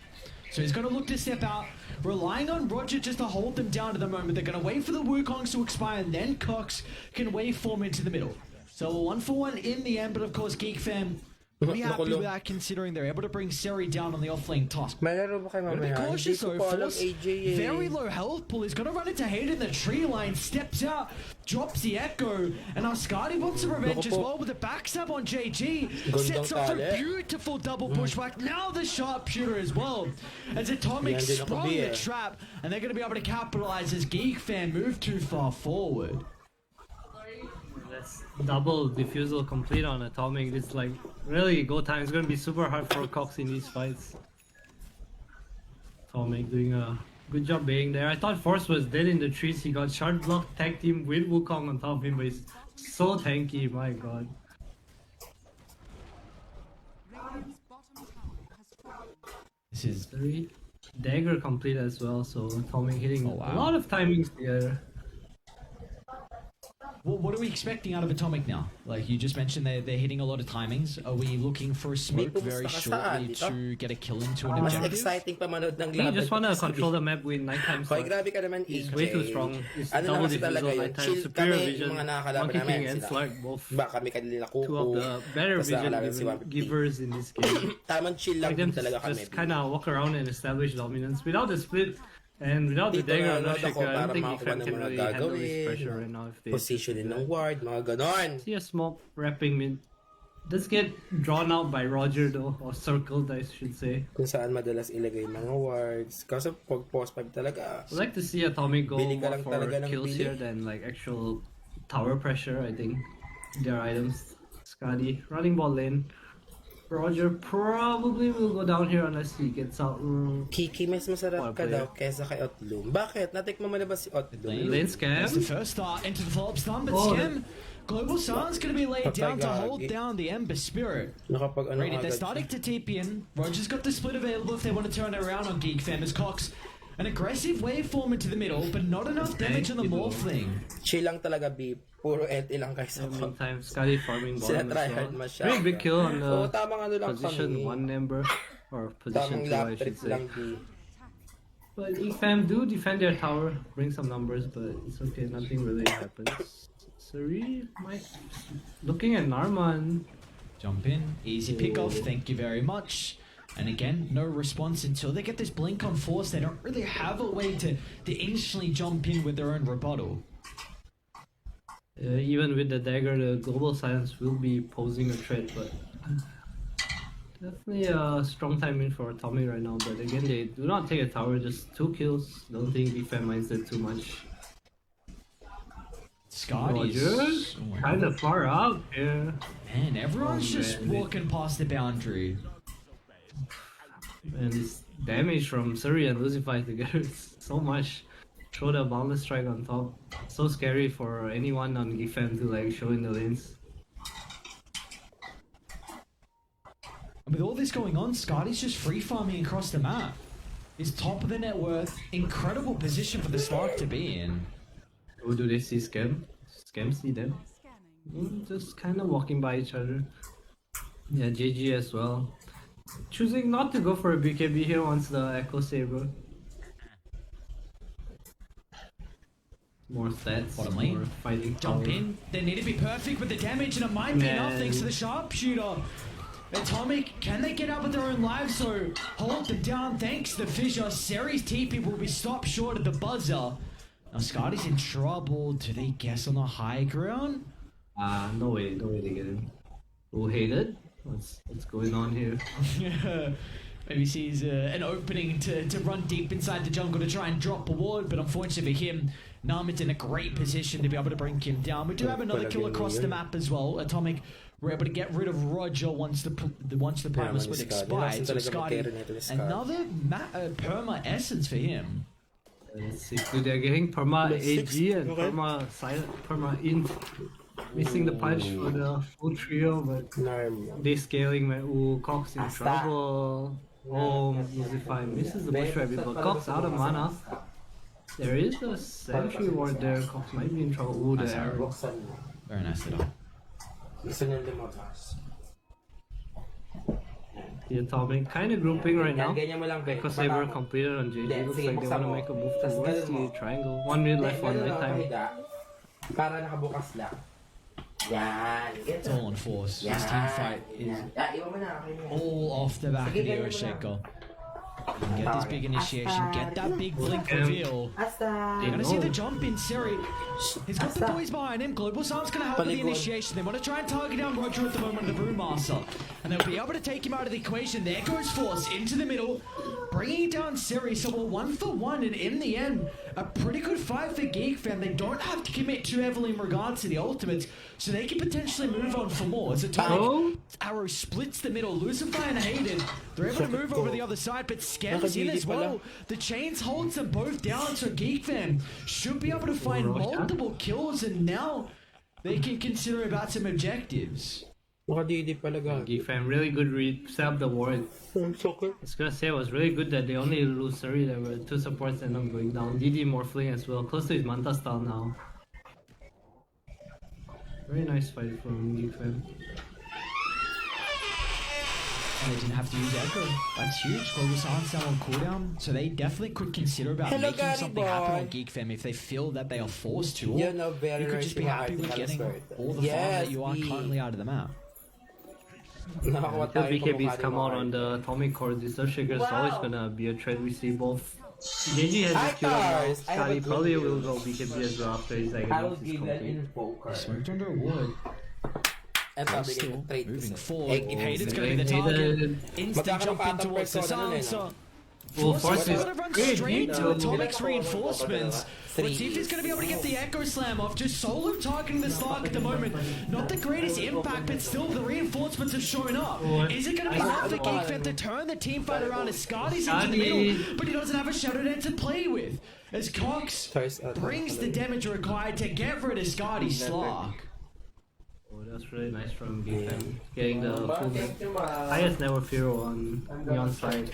So he's going to look to step out, relying on Roger just to hold them down at the moment. They're going to wait for the Wukongs to expire, and then Cox can waveform into the middle. So a 1-for-1 in the end, but of course Geek Fam pretty happy with that considering they're able to bring Seri down on the offlane task. Malaro ba kayo Gotta be mamaya? cautious Hindi ko though, pa alam Force, AJ eh. very low health pool. He's gonna run into Hayden in the tree line, steps out, drops the Echo, and Ascari wants the revenge as well with a backstab on JG. Sets up a beautiful double pushback. Now the sharpshooter as well. As Atomic sprung the trap, and they're gonna be able to capitalize as Geek Fan move too far forward. That's double diffusal complete on Atomic. It's like really go time. It's gonna be super hard for Cox in these fights. Atomic doing a good job being there. I thought Force was dead in the trees. He got shard block, tag team with Wukong on top of him, but he's so tanky, my god. This is 3 dagger complete as well, so Atomic hitting a lot of timings together. Well, what are we expecting out of Atomic now? Like you just mentioned, they're hitting a lot of timings. Are we looking for a smoke very shortly to get a kill into an Mas objective? exciting pa manood ng You laban. just wanna control the map with nighttime Hoy, stuff. grabe ka naman, He's EJ. way too strong. He's Ano double naman kasi diffusal, talaga yun? nighttime, Chill superior kami, vision, yung mga nakakalaban Monkey namin. King and Sila. Slark both. Ba kami kanila kuko. Two of the better Tapos vision nakakalaban si 150. givers in this game. Tamang chill lang Like them din talaga kami. just kind of walk around and establish dominance without the split and without the Dito dagger. I'm nanonood not sure. ako I don't para think makakuha Ifan ng can mga really handle this gagawin, pressure right now if they positioning ng ward, mga ganon. see a smoke wrapping mid. Does get drawn out by Roger though, or circled I should say. Kung saan madalas ilagay mga wards. Kasi pag post 5 talaga. I'd like to see Atomic go Bili ka more lang for talaga ng kills bili. here than like actual tower pressure. I think their items. Scotty running ball lane. Roger probably will go down here unless he gets out. Kiki, mas masarap Poor ka player. daw kesa kay Otlum. Bakit? Natikman mo na ba si Otlum? Lane scam. That's the first start into the follow-up stun, but Skim, Global Sun's going to be laid down to hold down the Ember Spirit. Nakapag ano Rated, they're agad starting to TP in. Roger's got the split available if they want to turn it around on Geek Fam as Cox. An aggressive waveform into the middle, but not enough damage on the Morphling. chill lang talaga, B. Puro NT lang kayo sa Meantime, Scotty farming Sila bottom as tryhard well. masyado. Very big kill on Oo, the tamang ano lang position kami. 1 member or position Tamang 2 I lap should trip say. lang, B. But EFAM do defend their tower, bring some numbers, but it's okay, nothing really happens. Suri might looking at Narman. Jump in, easy pick off, thank you very much. And again, no response until they get this blink on Force. They don't really have a way to instantly jump in with their own rebuttal. Even with the dagger, the global silence will be posing a threat, but definitely a strong timing for Tommy right now. But again, they do not take a tower, just 2 kills. Don't think bhi3 minds it too much. Scotty's Rogers, kind of far out here. Man, everyone's just man. walking past the boundary. And this damage from Surrey and Lucify together is so much. Throw the boundless strike on top. So scary for anyone on bhi3 to like show in the lanes. And with all this going on, Scotty's just free farming across the map. He's top of the net worth, incredible position for the Slark to be in. Oh, do they see Scam? Scam see them? Just kind of walking by each other. Yeah, JG as well. Choosing not to go for a BKB here once the Echo Saber. More stats, Bottom lane. more fighting Jump power. in, they need to be perfect with the damage, and it might be enough Man. thanks to the sharpshooter. Atomic, can they get up with their own lives? So hold them down thanks to the fissure. Seri's TP will be stopped short of the buzzer. Now Scotty's in trouble. Do they guess on the high ground? No way they get in. Oh, hated? What's going on here? Maybe sees an opening to run deep inside the jungle to try and drop a ward, but unfortunately for him, Namid's in a great position to be able to bring him down. We do have another kill across the map as well. Atomic were able to get rid of Roger once the primal split expired. So Scotty, another perma essence for him. Let's see. So they're getting Perma AG and Perma Silent, Perma Int. Missing the punch for the full trio, but they scaling man. Ooh, Cox in trouble. Oh, Lucify misses the bush rabbit, but Cox out of mana. There is a sentry ward there. Cox might be in trouble. Ooh, the arrow. Very nice at all. The Atomic kind of grouping right now. Because they were completed on JJ. Looks like they want to make a move towards the triangle. 1 minute left on night time. Para nakabukas lang. Yan. It's all on force. This team fight is all off the back of the Earthshaker. Get this big initiation, get that big blink reveal. You're gonna see the jump in Seri. He's got the boys behind him. Global Sun's gonna help with the initiation. They want to try and target down Roger at the moment of the Brewmaster. And they'll be able to take him out of the equation. There goes Force into the middle, bringing down Seri. So we're 1 for 1, and in the end, a pretty good fight for bhi3. They don't have to commit too heavily in regards to the ultimates, so they can potentially move on for more. As Atomic arrow splits the middle, Lucifer and Hayden, they're able to move over the other side, but Scam's in as well. The chains holds them both down, so bhi3 should be able to find multiple kills, and now they can consider about some objectives. bhi3 really good read, set up the ward. I was gonna say it was really good that they only lose Surrey. There were 2 supports end up going down. DD morphling as well, close to his Manta style now. Very nice fight from bhi3. And they didn't have to use Echo. That's huge. Global Silence now on cooldown, so they definitely could consider about making something happen on bhi3 if they feel that they are forced to. Or you could just be happy with getting all the farm that you are currently out of the map. Until BKBs come out on the Atomic Core, the Earthshaker is always gonna be a threat. We see both. JG has a kill now. Scotty probably will go BKB as well after his agony is complete. Smoked under a ward. Eto, Still bigay ng moving trade. forward. Hayden's going to be the target. Instant jump in towards the silencer. Force is going to run straight to Atomic's reinforcements. Let's see if he's going to be able to get the Echo Slam off. Just solo targeting the Slark at the moment. Not the greatest impact, but still the reinforcements have shown up. Is it going to be enough for bhi3 to turn the team fight around as Scotty's into the middle, but he doesn't have a Shadow Dance to play with? As Cox brings the damage required to get rid of Scotty's Slark. Oh, that's really nice from bhi3. Getting the full highest network hero on Neon's side.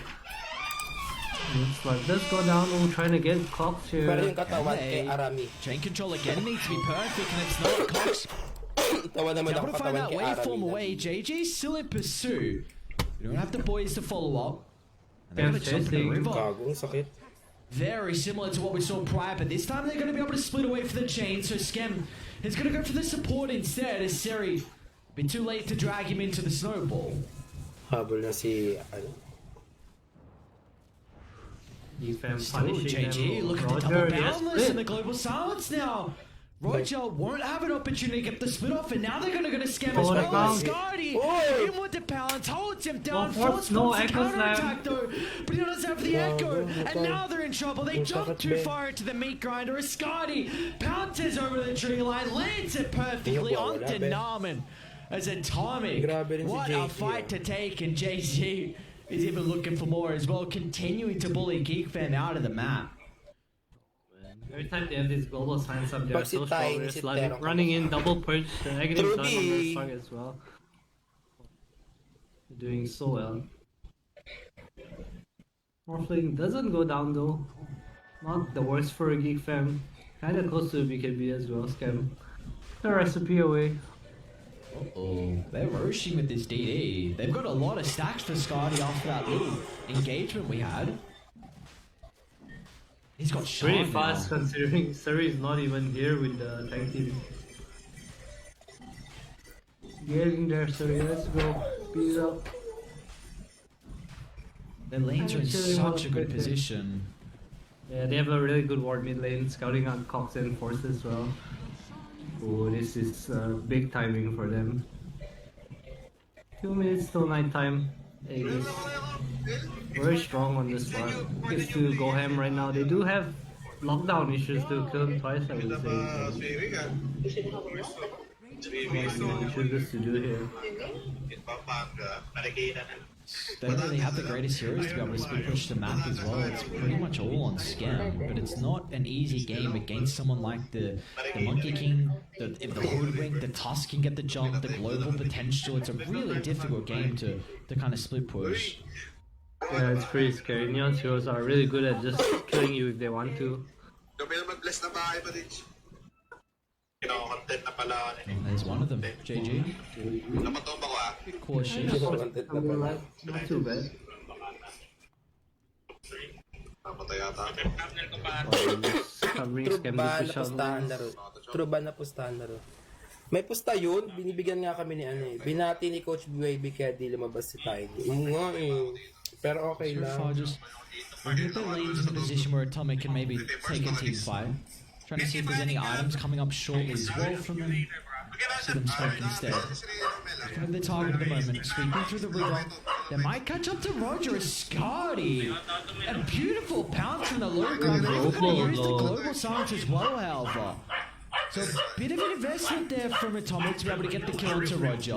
Looks like let's go down. Oh, trying to get Cox here. Pero yung katawan kay Arami. Chain control again needs to be perfect, and it's not. Cox Tawa naman able ako to find katawan that kay waveform Arami. away. JJ's still in pursuit. We don't have the boys to follow up. And they're going to jump in the river. Gagong sakit. Very similar to what we saw prior, but this time they're going to be able to split away for the chain. So Scam is going to go for the support instead, as Seri been too late to drag him into the snowball. Habol na si bhi3 Still, punishing JG, them. look at the Roger, double yes, boundless and the global silence now. Roger won't have an opportunity to get the split off, and now they're gonna scam as Oh, well. down. Scotty Oh. in with the balance, holds him down, Well, force no the echo counterattack slam. though, but he doesn't have the echo, and now they're in trouble. They jumped too Ben. far into the meat grinder. As Scotty pounces over the tree line, lands it perfectly Wala, onto Ben. Naman. As Atomic, Grabe rin si what a JG, fight to take, and JG is even looking for more as well, continuing to bully GeekFam out of the map. Every time they have these global signs up, they're Pag si so Ty, strong. They're si running, Terra. running in double purge. The Aghanim done on their Truby. song as well. They're doing so well. Morphling doesn't go down though. Not the worst for a Geek Fam. Kinda close to BKB as well, Scam. The recipe away. Oh, they're rushing with this DD. They've got a lot of stacks for Scotty after that little engagement we had. He's got shot Pretty now. fast considering Surrey's not even here with the tank team. Getting there, Surrey. Let's go. Beat it up. Their lanes are in Actually, such a well, good position. Yeah, they have a really good ward mid lane, scouting on Cox and Force as well. Oh, this is big timing for them. 2 minutes till night time. Aegis. Very strong on this one. Gets to go ham right now. They do have lockdown issues to kill him twice, I would say. Issues to do here. They don't really have the greatest heroes to be able to speed push the map as well. It's pretty much all on Scam, but it's not an easy game against someone like the Monkey King, the Hoodwink, the Tusk can get the jump, the global potential. It's a really difficult game to kind of split push. Yeah, it's pretty scary. Neon's heroes are really good at just killing you if they want to. There's one of them, JG. Bit cautious. Not too bad. Covering True Scam ba to na push out pustahan lanes. laro? True ba na pustahan laro? May pusta yun, binibigyan nga kami ni ano eh. Binati ni Coach BYB kaya di lumabas si Tiny. Nga eh. Pero okay So far, lang. just with the lanes in a position where Atomic can maybe take a team fight. Trying to see if there's any items coming up shortly as well from them. See them smoke instead. Looking at the target at the moment, sweeping through the river. They might catch up to Roger as Scotty. A beautiful pounce from the low ground. They're even going to use the global silence as well, however. So a bit of an investment there from Atomic to be able to get the kill to Roger.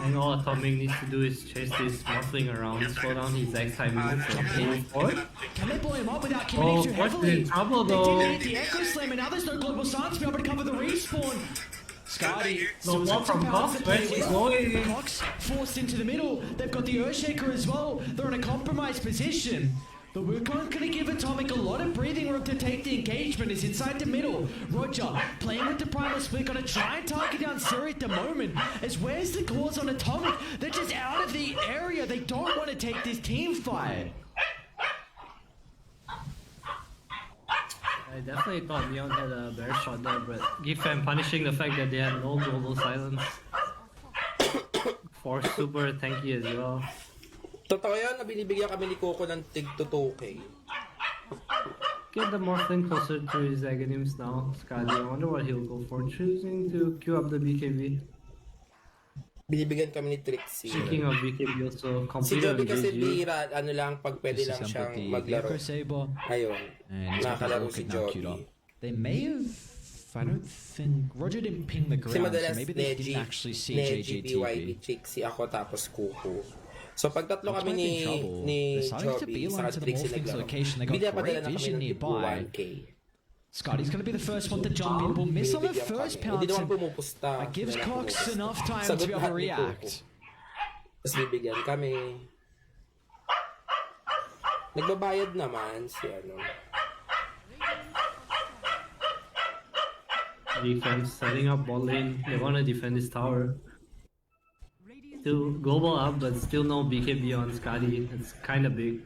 And all Atomic needs to do is chase this Morphling around, slow down his X timing. Can they blow him up without committing too heavily? In trouble They though. didn't need the Echo Slam, and now there's no global silence to be able to cover the respawn. Scotty, No more from Cox, where's he going? Cox forced into the middle. They've got the Earthshaker as well. They're in a compromised position. The Wukong going to give Atomic a lot of breathing room to take the engagement. Is inside the middle. Roger playing with the Primal Split. Going to try and target down Suri at the moment. As where's the cause on Atomic? They're just out of the area. They don't want to take this team fight. I definitely thought Neon had a bear shot there, but GFM punishing the fact that they had no global silence. Force super tanky as well. Totoo yan na binibigyan kami ni Coco ng tig to 2K. Get the Morphling closer to his Aghanims now. Scotty, I wonder what he'll go for. Choosing to queue up the BKB. Binibigyan kami ni Trixie. Speaking of BKB also, Si completed Joby on kasi GG. bira, ano lang, pag pwede lang siyang maglaro. Ayun, nakakalaro si Joby. They may have. I don't think Roger didn't ping the Kasi ground, so madalas maybe they didn't actually see Neji, BYB, JJTP. Trixie, ako, tapos Kuku. So pag tatlo That's kami why they're in trouble. ni They're starting to Joby, beeline saka to the Trixie Morphing's naglaro. location. They got Binapadala great na kami vision ng nearby. 1K. Scotty's going to be the first one to jump in. Will miss on the Binibigyan first kami. pounce. Hindi naman And pumupusta. that gives Hindi naman Cox pumupusta. enough time Sagot to be able lahat to ni react. Kuku. Tapos bibigyan kami. Nagbabayad naman si ano. Defense setting up bot lane. They want to defend this tower. Still global up, but still no BKB on Scotty. It's kind of big.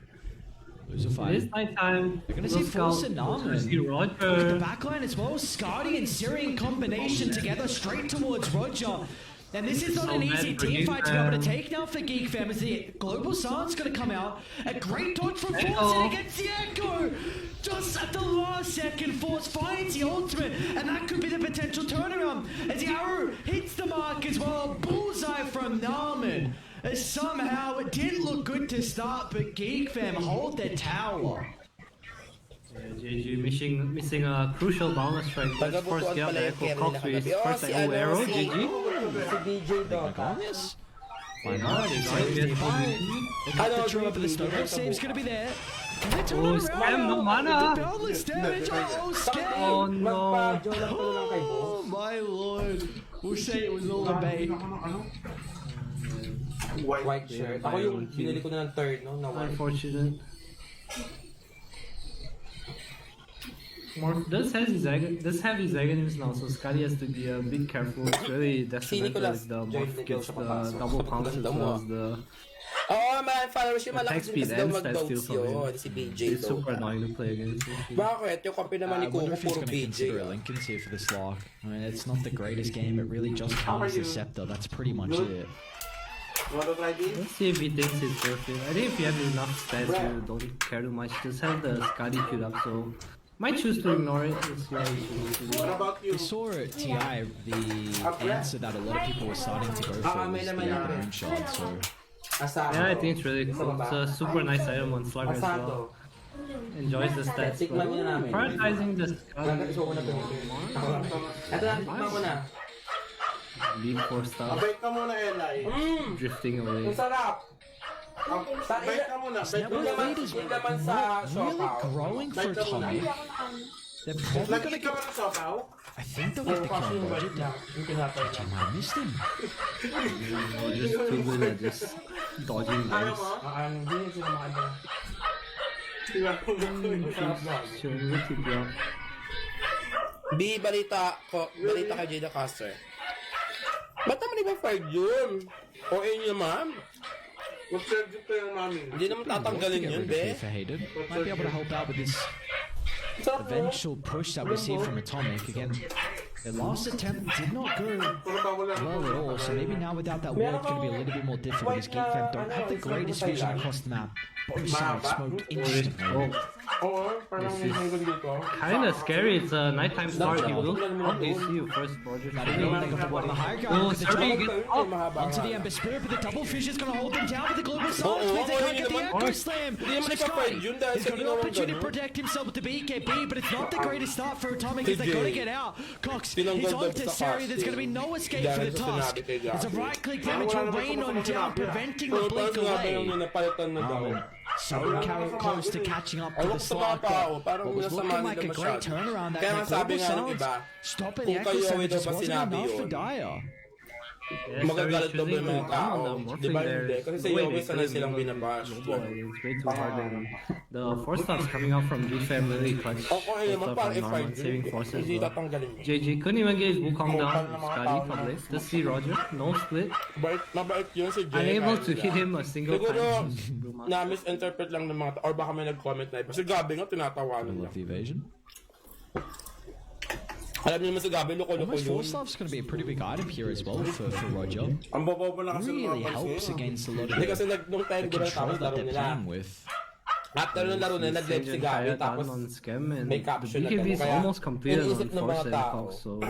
Lose a It fight. is nighttime. We're going to see Force and See Narman. Look at the Roger. backline as well. Scotty and Siri in combination together straight towards Roger. And this is not an easy team fight to be able to take now for Geek Fam as the Global Silence going to come out. A great dodge from Force against the Echo. Just at the last second, Force finds the ultimate, and that could be the potential turnaround as the arrow hits the mark as well. Bullseye from Narman. As somehow it didn't look good to start, but Geek Fam hold their tower. JG missing a crucial bonus strike. Let's first get out the Echo Cox with his first Echo arrow. GG. Si BJ daw. Why not? He's going to the draw for the Snowball save's going to be there. Oh, Scam, no mana. The boundless damage. Oh, Scam. Oh no. Oh my lord. We'll say it was all a bait. White shirt. Ako yung binili ko na ng third, no? Na white. Unfortunate. Does have his agonies now, so Scotty has to be a bit careful. It's really detrimental if the morph gets the double pounce as well as the Oo, man, followers yung attack malakas speed din kasi daw and stat mag-dogs steal from yun. him. Si BJ It's daw. super annoying to play against. Bakit? Yung kampi naman ni I wonder Coco, if he's puro going to BJ. consider a Lincoln's here for this lock. I mean, it's not the greatest game. It really just counts the Scepter. That's pretty much it. Let's see if he thinks it's worth it. I think if you have enough stats, you don't care too much. Just have the Scotty queued up, so might choose to ignore it. Let's see how he chooses to do. We saw at TI the answer that a lot of people were starting to go for was the moonshot. So Yeah, I think it's really cool. It's a super nice item on Slugger as well. Enjoys the stats, but prioritizing the Scotty. Lead 4 stuff. Drifting away. Really growing for Tommy. They're probably gonna get. I think they'll get the current budget down. I missed him. Just too good at just dodging guys. B, balita kay Jada Caster. Ba't naman iba-fired yun? O inyo, ma'am? Hindi naman tatanggalin yun, be. For Hayden. Might be able to help out with this eventual push that we see from Atomic. Again, their last attempt did not go well at all, so maybe now without that wall it's going to be a little bit more difficult because Geek Fam don't have the greatest vision across the map. Both sides smoked instantly. Kinda scary, it's a nighttime start. He will not see you first, Roger. On the high ground, onto the Ember Spirit, but the double fish is going to hold them down with the global silence. Means they can't get the Echo Slam. So Sky has got an opportunity to protect himself with the BKB, but it's not the greatest start for Atomic as they got to get out. Cox is on Tessari, there's going to be no escape for the Tusk. It's a right-click damage will rain on down, preventing the blink away. So close to catching up to the slot, but what was looking like a great turnaround that global silence, stopping the Echo Slam just wasn't enough for Dire. Magagalit daw ba yung mga tao? Di ba hindi? Kasi sa Yowis na silang binabash. It's way too hard, and the force stuff's coming out from G-Fam really clutch. Okay naman, parang Norman saving forces. hindi tatanggalin yun. JG couldn't even get his Wukong down. Scotty public. Let's see Roger. No split. Mabait yun si Jay. Unable to hit him a single Siguro, time. na-misinterpret lang ng mga or baka may nag-comment na iba. Si Gabi nga, tinatawanan I niya. love the evasion. Alam niyo naman si Gabi, loko-loko Almost yun. Force Stuff's going to be a pretty big item here as well for Roger. Ang bobo na kasi Really helps against a lot of Hindi kasi nung time the ko lang control tapos that laro they're nila. playing with. After nung laro nila, nag-live si Gabi tapos on scam, and may the caption na BKB is kaya almost completed on iniisip ng Force mga and tao Cox, so na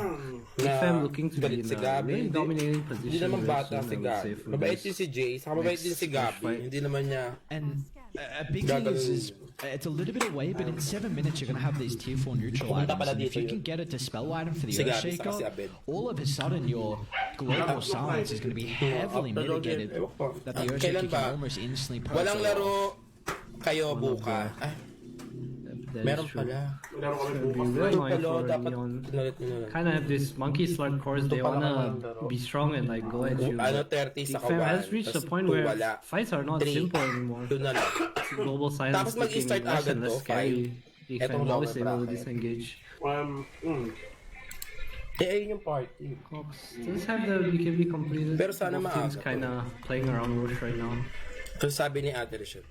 G-Fam looking to be galit in si a Gabi. really dominating position. Hindi naman very bata soon, si I would Gabi. say, for Mabait this din si Jay, saka mabait din si Gabi. fight. Hindi naman niya. And a big thing is it's a little bit away, but in 7 minutes you're going to have these tier 4 neutral Pumunta items. pala And if dito you yun. can get it to spell item for the Si Gabi, saka si Earthshaker, Abed. all of a sudden your global silence is going to be heavily Pero, mitigated. ewan ko. That the Kailan Earthshaker ba? can almost instantly post Walang it off. laro kayo buka. Ay, That is meron true. pala. It's gonna be really annoying Palo, for dapat Neon. pinalit nyo na lang. Kind of have this monkey slug course. They wanna be strong and like go at you. Ano, 30 sa G-Fam kawan. has reached a tas point 2 where wala. fights are not 3. simple anymore. Doon na lang. Global silence Tapos looking mag-start less agad and less to, scary. Etong G-Fam lower always able to bracket. disengage. Ayun yung party. Cox does have the BKB completed. Pero sana Both teams maaga. kinda playing around Roche right now. Kasi sabi ni Ate Rachel,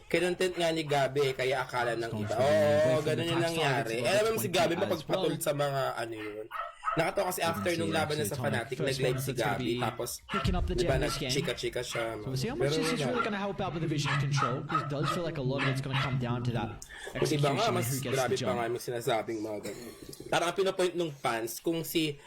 kinontent nga ni Gabi, kaya akala ng iba. Oo, ganun yung nangyari. Alam mo si Gabi mapagpatol sa mga ano yun. Nakatawa kasi after nung laban na sa Fnatic, nag-live si Gabi, tapos, picking up the di ba, gem this game. nag-chika-chika siya. So we'll see how much this is really going to help out with the vision control, because it does feel like a lot of it's going to come down to that Kasi iba execution nga, and mas who gets grabe the pa nga jump. yung sinasabing mga ganun. Parang ang pinapoint nung fans, kung si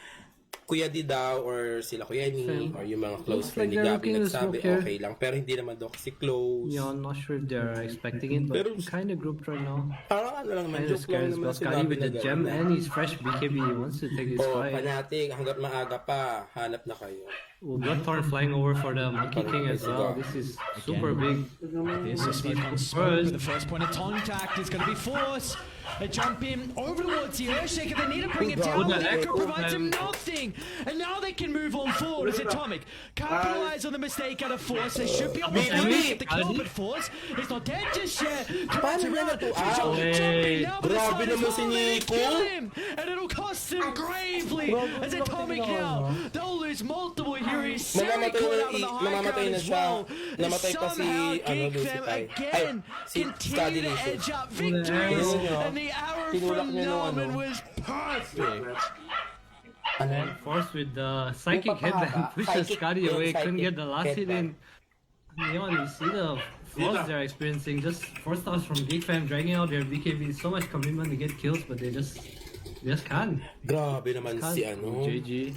Kuya Di daw, or sila Kuya Ni, or yung mga close friend ni like Gabi they're looking nagsabi, at smoke here. okay lang. Pero hindi naman daw kasi close. Yeah, I'm not sure if they're expecting it, but Pero- kind of grouped right now. Parang ano lang naman, Kind of joke lang scared as naman well. Scotty sinabi with na the gano'n. gem and he's fresh BKB. He wants to take his Oh, fight. Fnatic, hanggat maaga pa, hanap na kayo. Oh, Bloodthorn flying over for the Monkey King as well. This is super big. There's a smoke on smoke, but the first point of contact is going to be Force. They jump in over towards the Earthshaker. They need to bring him down, but Echo provides him nothing. And now they can move on forward as Atomic capitalize on the mistake out of Force. They should be able to get the kill, but Force is not dead just yet. Turns around, jumping now, but the Grabe slide is naman si falling. They Nico. kill him, and it'll cost him gravely as Atomic now. They'll lose multiple heroes. Seri caught out on the high Mamamatay ground na as siya. well. Namatay pa si, Somehow ano, Geek them Lucify. again si continue Scotty to Lucio. edge up victories, Tinulak and the arrow Tinulak from niya nung Norman ano. was perfect. Ano? Force with the psychic Yung papahaba. headband pushes Psychic, Scotty yung away. Couldn't psychic get the last hit in. Neon, you see the force they're experiencing. Just 4 stars from Geek Fam dragging out their BKB. So much commitment to get kills, but they just can't. Grabe naman Can't. si ano. GG.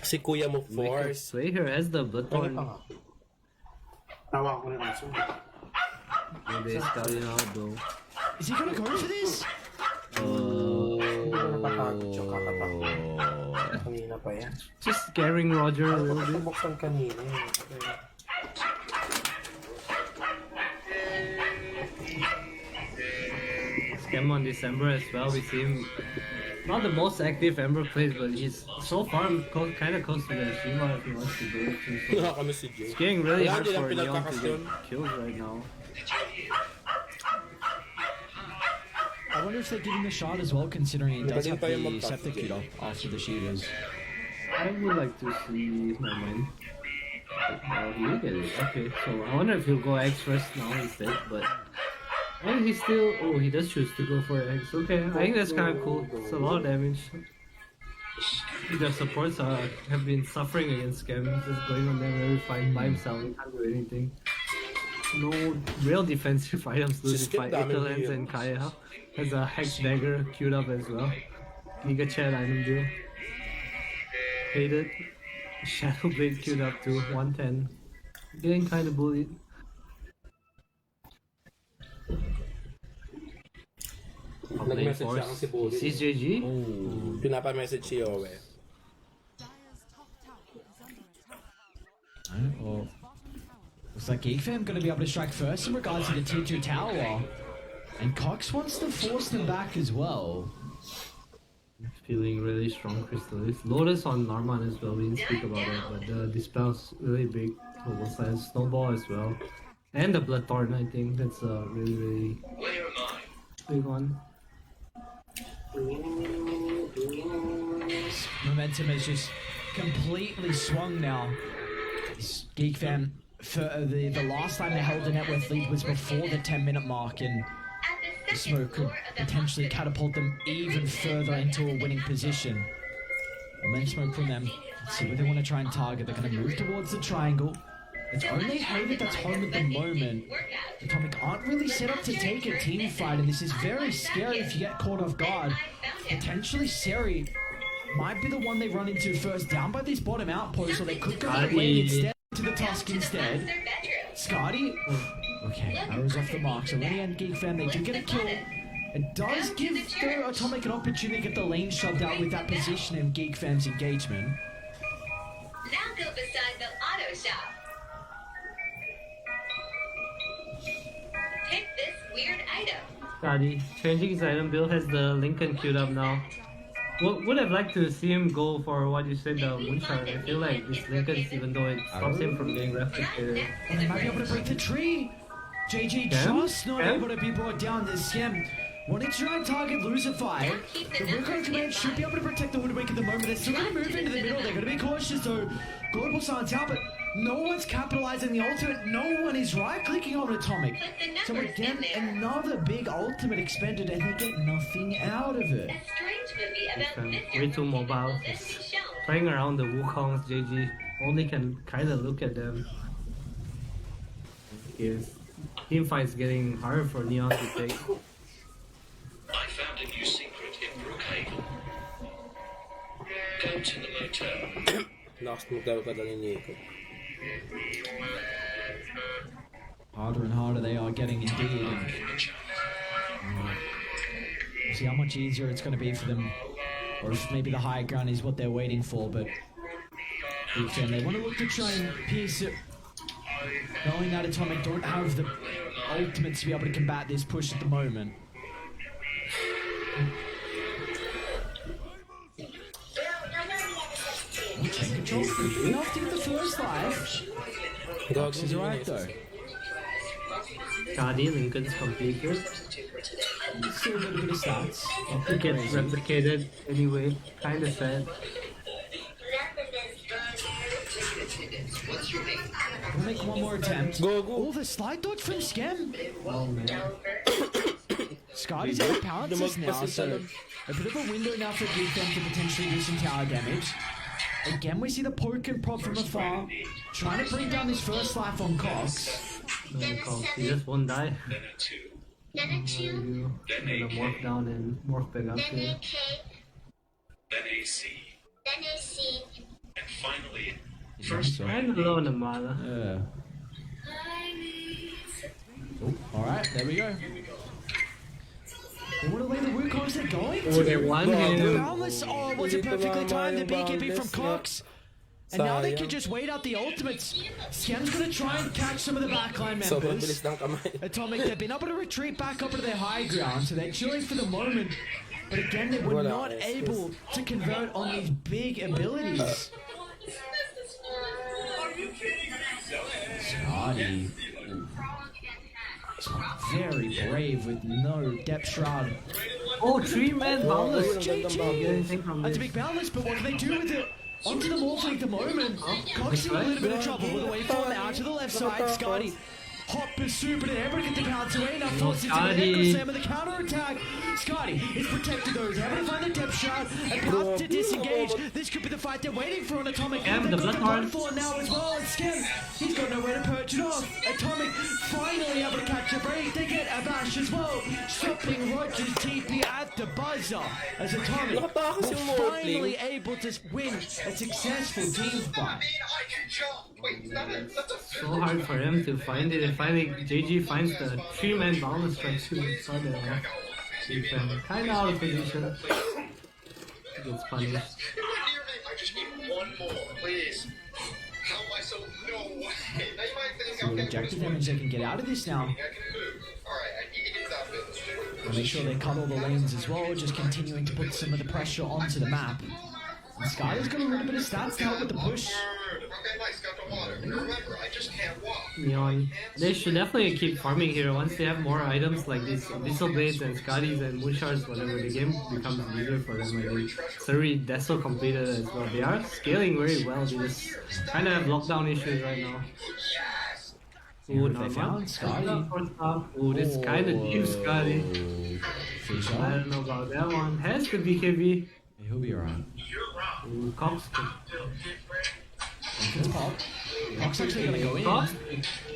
Si Kuya mo Force. Sway here has the Bloodthorn. Tawa ko na aso. Maybe Scotty now though. Is he gonna go for this? Napapagod siya kakatakot. Kanina pa yan. Just scaring Roger a little bit. Buksan kanina. Scam on December as well. We see him not the most active Ember plays, but he's so far kind of close to the Shima if he wants to do it too. So Nakakamiss si Jay. it's getting really hard Wala, for hindi lang Neon to pinagkakasyon. get kills right now. I wonder if they're giving the shot as well, considering he does have pa yung the magpasa Septicute dyan. after the shooters. I would like to see my man. Oh, he will get it. Okay, so I wonder if he'll go eggs first now instead, but. And he still. Oh, he does choose to go for eggs. Okay, I think that's kind of cool. It's a lot of damage. The supports have been suffering against Scam. He's just going on there very fine by himself. He can't do anything. No real defensive items to Just fight get damage Italans here. and Kaya. Has a Hex Dagger queued up as well. Giga Chat item deal. Hate it. Shadow Blade queued up to 110. Getting kind of bullied. Nag-message siya kasi bully. CJG? Pinapa-message si Yowe. Well, looks like Geek Fam going to be able to strike first in regards to the tier 2 tower. And Cox wants to force them back as well. Feeling really strong Crystallis. Lotus on Narman as well, we didn't speak about it, but the Dispel's really big for both sides. Snowball as well. And the Bloodthorn, I think that's a really big one. Momentum has just completely swung now. This Geek Fam, for the last time they held the net worth lead was before the 10-minute mark, and the smoke could potentially catapult them even further into a winning position. And then smoke from them. Let's see where they want to try and target. They're going to move towards the triangle. It's only Haven that's home at the moment. Atomic aren't really set up to take a team fight, and this is very scary if you get caught off guard. Potentially Seri might be the one they run into first, down by this bottom outpost, or they could go that lane instead to the Tusk instead. Scotty, okay, arrows off the mark. So Lenny and Geek Fam, they do get a kill. It does give the Atomic an opportunity to get the lane shoved out with that position in Geek Fam's engagement. Now go beside the auto shop. Pick this weird item. Scotty, changing his item build has the Lincoln queued up now. Would have liked to see him go for what you said, the Moonshot. I feel like this Lincoln, even though it stops him from getting replicated. And they might be able to break the tree. JJ just not able to be brought down. This Scam wanting to try and target Lucify. The Recon Command should be able to protect the Woodwake at the moment. They're still going to move into the middle. They're going to be cautious though. Global silence out, but No one's capitalizing the ultimate. No one is right-clicking on Atomic. So again, another big ultimate expended, and they get nothing out of it. Way too mobile. Just playing around the Wukongs, JG only can kind of look at them. His team fight's getting harder for Neon to take. I found a new secret in Brookhaven. Go to the motel. Lakas magdaro ka lang ni Nico. Harder and harder they are getting indeed. See how much easier it's going to be for them, or if maybe the high ground is what they're waiting for. But again, they want to look to try and pierce it, knowing that Atomic don't have the ultimate to be able to combat this push at the moment. Take control enough to get the first life. Cox is alright though. Shadi, Lincoln's completed. Still a little bit of stats. It gets replicated anyway. Kinda sad. We'll make one more attempt. Go, go. Oh, the slide dodge from Skem. Oh man. Scotty's out of balances now, so a bit of a window now for defense to potentially do some tower damage. Again, we see the poke and prop from afar, trying to bring down this first life on Cox. No, Cox, he just won't die. Then a 2. I'm gonna morph down and morph back up Then here. a K. Then AC. Then a C. And finally, First, And low on the mana. Oh, alright, there we go. They want to lay the Wukongs, they're going Oh, they to. won The him. Boundless, oh, was it perfectly timed, the BKB from Cox. And now they can just wait out the ultimates. Skem's gonna try and catch some of the backline Sobrang bilis members. ng kamay. Atomic, they've been able to retreat back up to their high ground, so they're chilling for the moment. But again, they were Wala, not yes, able to convert on these big abilities. Scotty. Very brave with no depth shroud. Oh, 3-man boundless. JG! Anything from That's a this? big balance, but what can they do with it? Onto the morphling at the moment. Cox in a little bit of trouble with the way forward now to the left side. Scotty. Hot pursuit, but able to get the bounce away. Now forced into the Scotty. Echo Slam with the counter attack. Scotty is protected though. He's able to find the depth shot. About to disengage. This could be the fight they're waiting for on Atomic. Skem, They've the got the Bloodhorn. blood for now as well. And Skem, he's got nowhere to perch it off. Atomic finally able to catch a break. They get a bash as well. Stopping Rogers TP at the buzzer. As Atomic Nakatakas yung was morphling. finally able to win a successful team fight. So hard for him to find it, and finally JG finds the 3-man boundless strike too. So they're kind of out of position. He gets punished. I just need one more, please. How am I so no way? Now you might think So with objective damage, they can get out of this now. I can move. Alright, I need to get that business. And make sure they cut all the lanes as well, just continuing to put some of the pressure onto the map. And Skyler's got a little bit of stats to help with the push. Okay, nice, got the water. Remember, I just can't walk. Neon. They should definitely keep farming here. Once they have more items like these Abyssal Blades and Scotties and Moonshards, whatever, the game becomes easier for them. I think Surrey Deso completed as well. They are scaling very well. They just kind of have lockdown issues right now. Ooh, If they not found much. Scotty. Ooh, this kind of deep Scotty. Fish I on. don't know about that one. Has the BKB. He'll be alright. Ooh, Cox. It's pop. Cox actually gonna go in. Cox.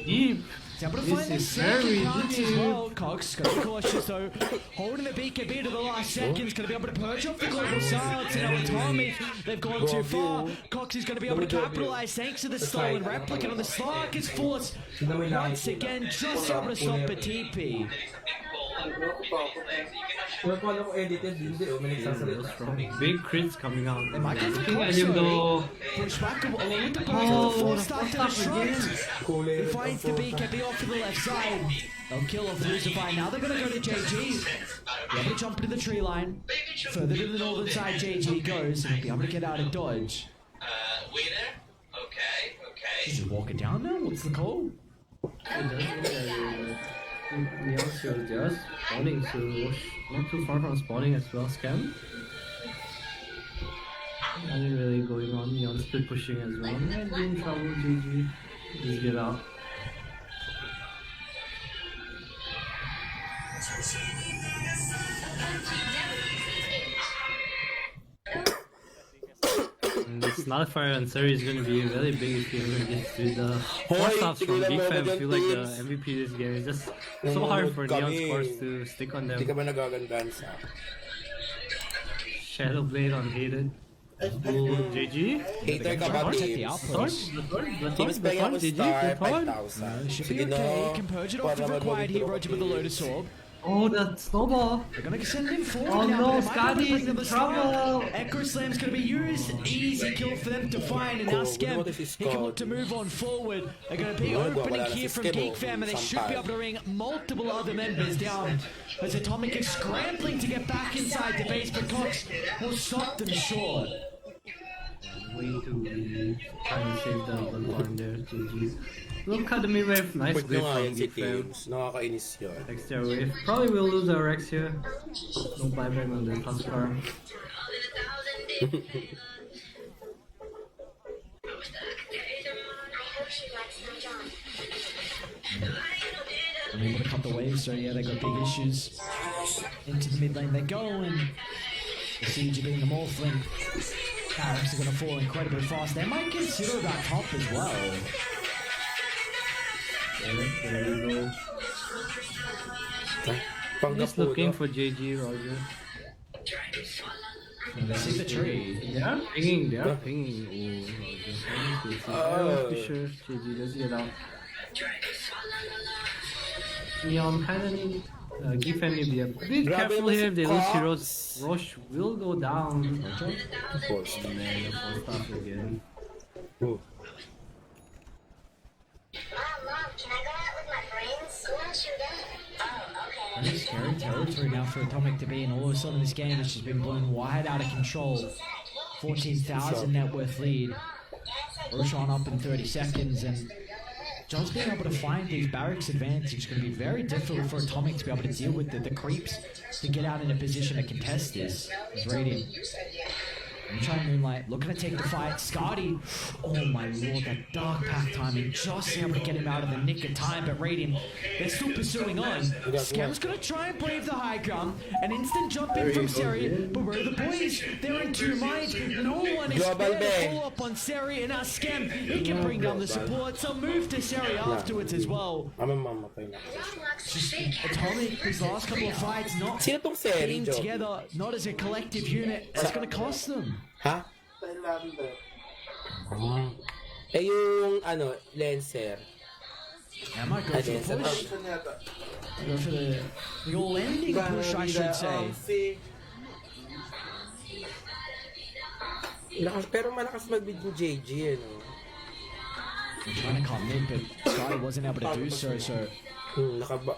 Deep. He's able to This find the is very second bounce as deep. well. Cox gonna be cautious though. Holding the BKB to the last seconds. Gonna be able to purge off the global silence. And Atomic, they've gone too far. Cox is gonna be able to capitalize thanks to the stolen replicant on the Slark is forced once again just able to stop a TP. Big crits coming out. They might go for Looking at Cox him though. though. Push back along with the Oh, full the start to full the stop again. strike. He finds the BKB off to the left side. They'll kill off Lucifer. Now they're gonna go to JG. They'll be able to jump into the tree line. Further to the northern side, JG goes and he'll be able to get out of dodge. We there? Okay, okay. Just walk it down now? What's the call? Neon's just spawning, so not too far from spawning as well. Scam. Nothing really going on. Neon split pushing as well. Might be in trouble, GG. Just get out. And this nullifier on Surrey is going to be really big if you ever get to the first halves from Big Fam. I feel like the MVP this game is just so hard for Neon scores to stick on Hindi ka them. ba nagagandaan sa... Shadow Blade on Hated. Ooh, GG. Hater ka ba, Protect the Teams? outpost. Teams playing ako GG, star Bloodthorn. 5,000. Should be Sige okay. no. Can purge it off if required here, Roger, with the Lotus Orb. Oh, that snowball. They're gonna send him forward Oh now, no, but it might not Scotty's bring them in a start. trouble. Echo Slam's gonna be used. Easy kill for them to find, and now Scam, he can look to move on forward. They're gonna be opening here from Geek Fam, and they should be able to ring multiple other members down. As Atomic is scrambling to get back inside the base, but Cox will stop them short. Way too easy. Trying to save the Bloodthorn there. GG. Look, Academy Wave. Nice Pwede wave nga from yan si Geek Fam. Teams. Nakakainis yun. Extra wave. Probably will lose our Rex here. No buyback on the Tuskar. Unable to cut the wave, so yeah, they got big issues. Into the mid lane they go, and the Siege being the Morphling. Barracks are gonna fall incredibly fast. They might consider that top as well. There we go. Pang Just looking for JG, Roger. They see the tree. They are pinging, Roger. Oh, sure. JG, let's get out. Neon kinda need give any be a bit careful here if they lose heroes. Roche will go down. Okay. Force. And then the full stuff again. Oh. Mom, can I go out with my friends? Who else you got? Oh, okay. It's scary territory now for Atomic to be in. All of a sudden this game has just been blown wide out of control. 14,000 net worth lead. Roshan up in 30 seconds, and John's being able to find these barracks advantage is going to be very difficult for Atomic to be able to deal with the creeps to get out in a position to contest this. It's Radiant. I'm trying Moonlight, looking to take the fight. Scotty, oh my lord, that dark path timing, just able to get him out of the nick of time, but Radiant, they're still pursuing on. Scam's gonna try and brave the high ground, an instant jump in from Seri, but where are the boys? They're in two minds, no one is there to follow up on Seri, and now Scam, he can bring down the support, so move to Seri afterwards as well. I'm a mamatay na. Atomic, these last couple of fights, not Sino tong Seri, being Joe? together, not as a collective unit, it's gonna cost them. Ha? Eh yung ano, Lancer. I might go for the push. Go for the landing push, I should say. Lakas, pero malakas mag-bid yung JG, ano? I'm trying to come in, but Scotty wasn't able to do so, so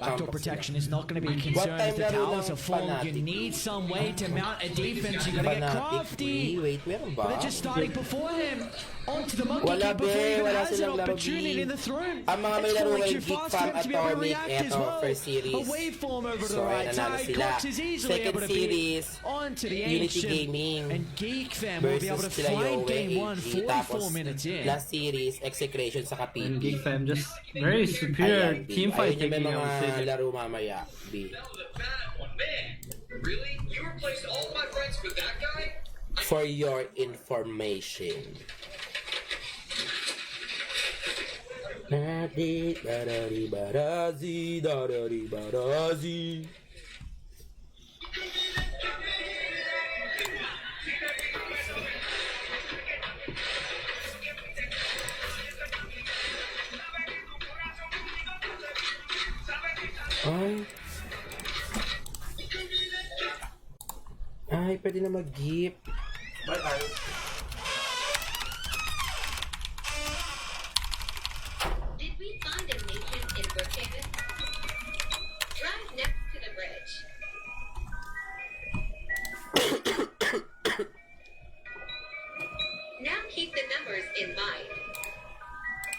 backdoor protection is not going to be a concern as the towers are full. You need some way to mount a defense. You gotta get crafty. Wait, meron ba? But they're just starting before him. Onto the monkey Wala kick before he be, even wala has an silang laro, opportunity B. in the throne. Ang mga may It's laro falling kay too Geek fast for Fam him to be able to Atomic, react as eto, well. first series. A waveform over to So, the right ayan, nanalo side. sila. Cox is easily Second able to series, beat onto the Unity ancient. Gaming And Geek Fam will be able to versus sila find Yowie. game one 44 Tapos, minutes in. last series, Execration sa And Geek Kapiti. Fam just very superior Ayan, B. team fight Ayun yung may taking, I would mga say. laro mamaya, B. That was a bad one, man. Really? You replaced all of my friends with that guy? For your information. Nadi, dadari, barazi, dadari, barazi. Ay. Ay, pwede na mag-gift. Did we find a nation in Brookhaven? Drive next to the bridge. Now keep the numbers in mind.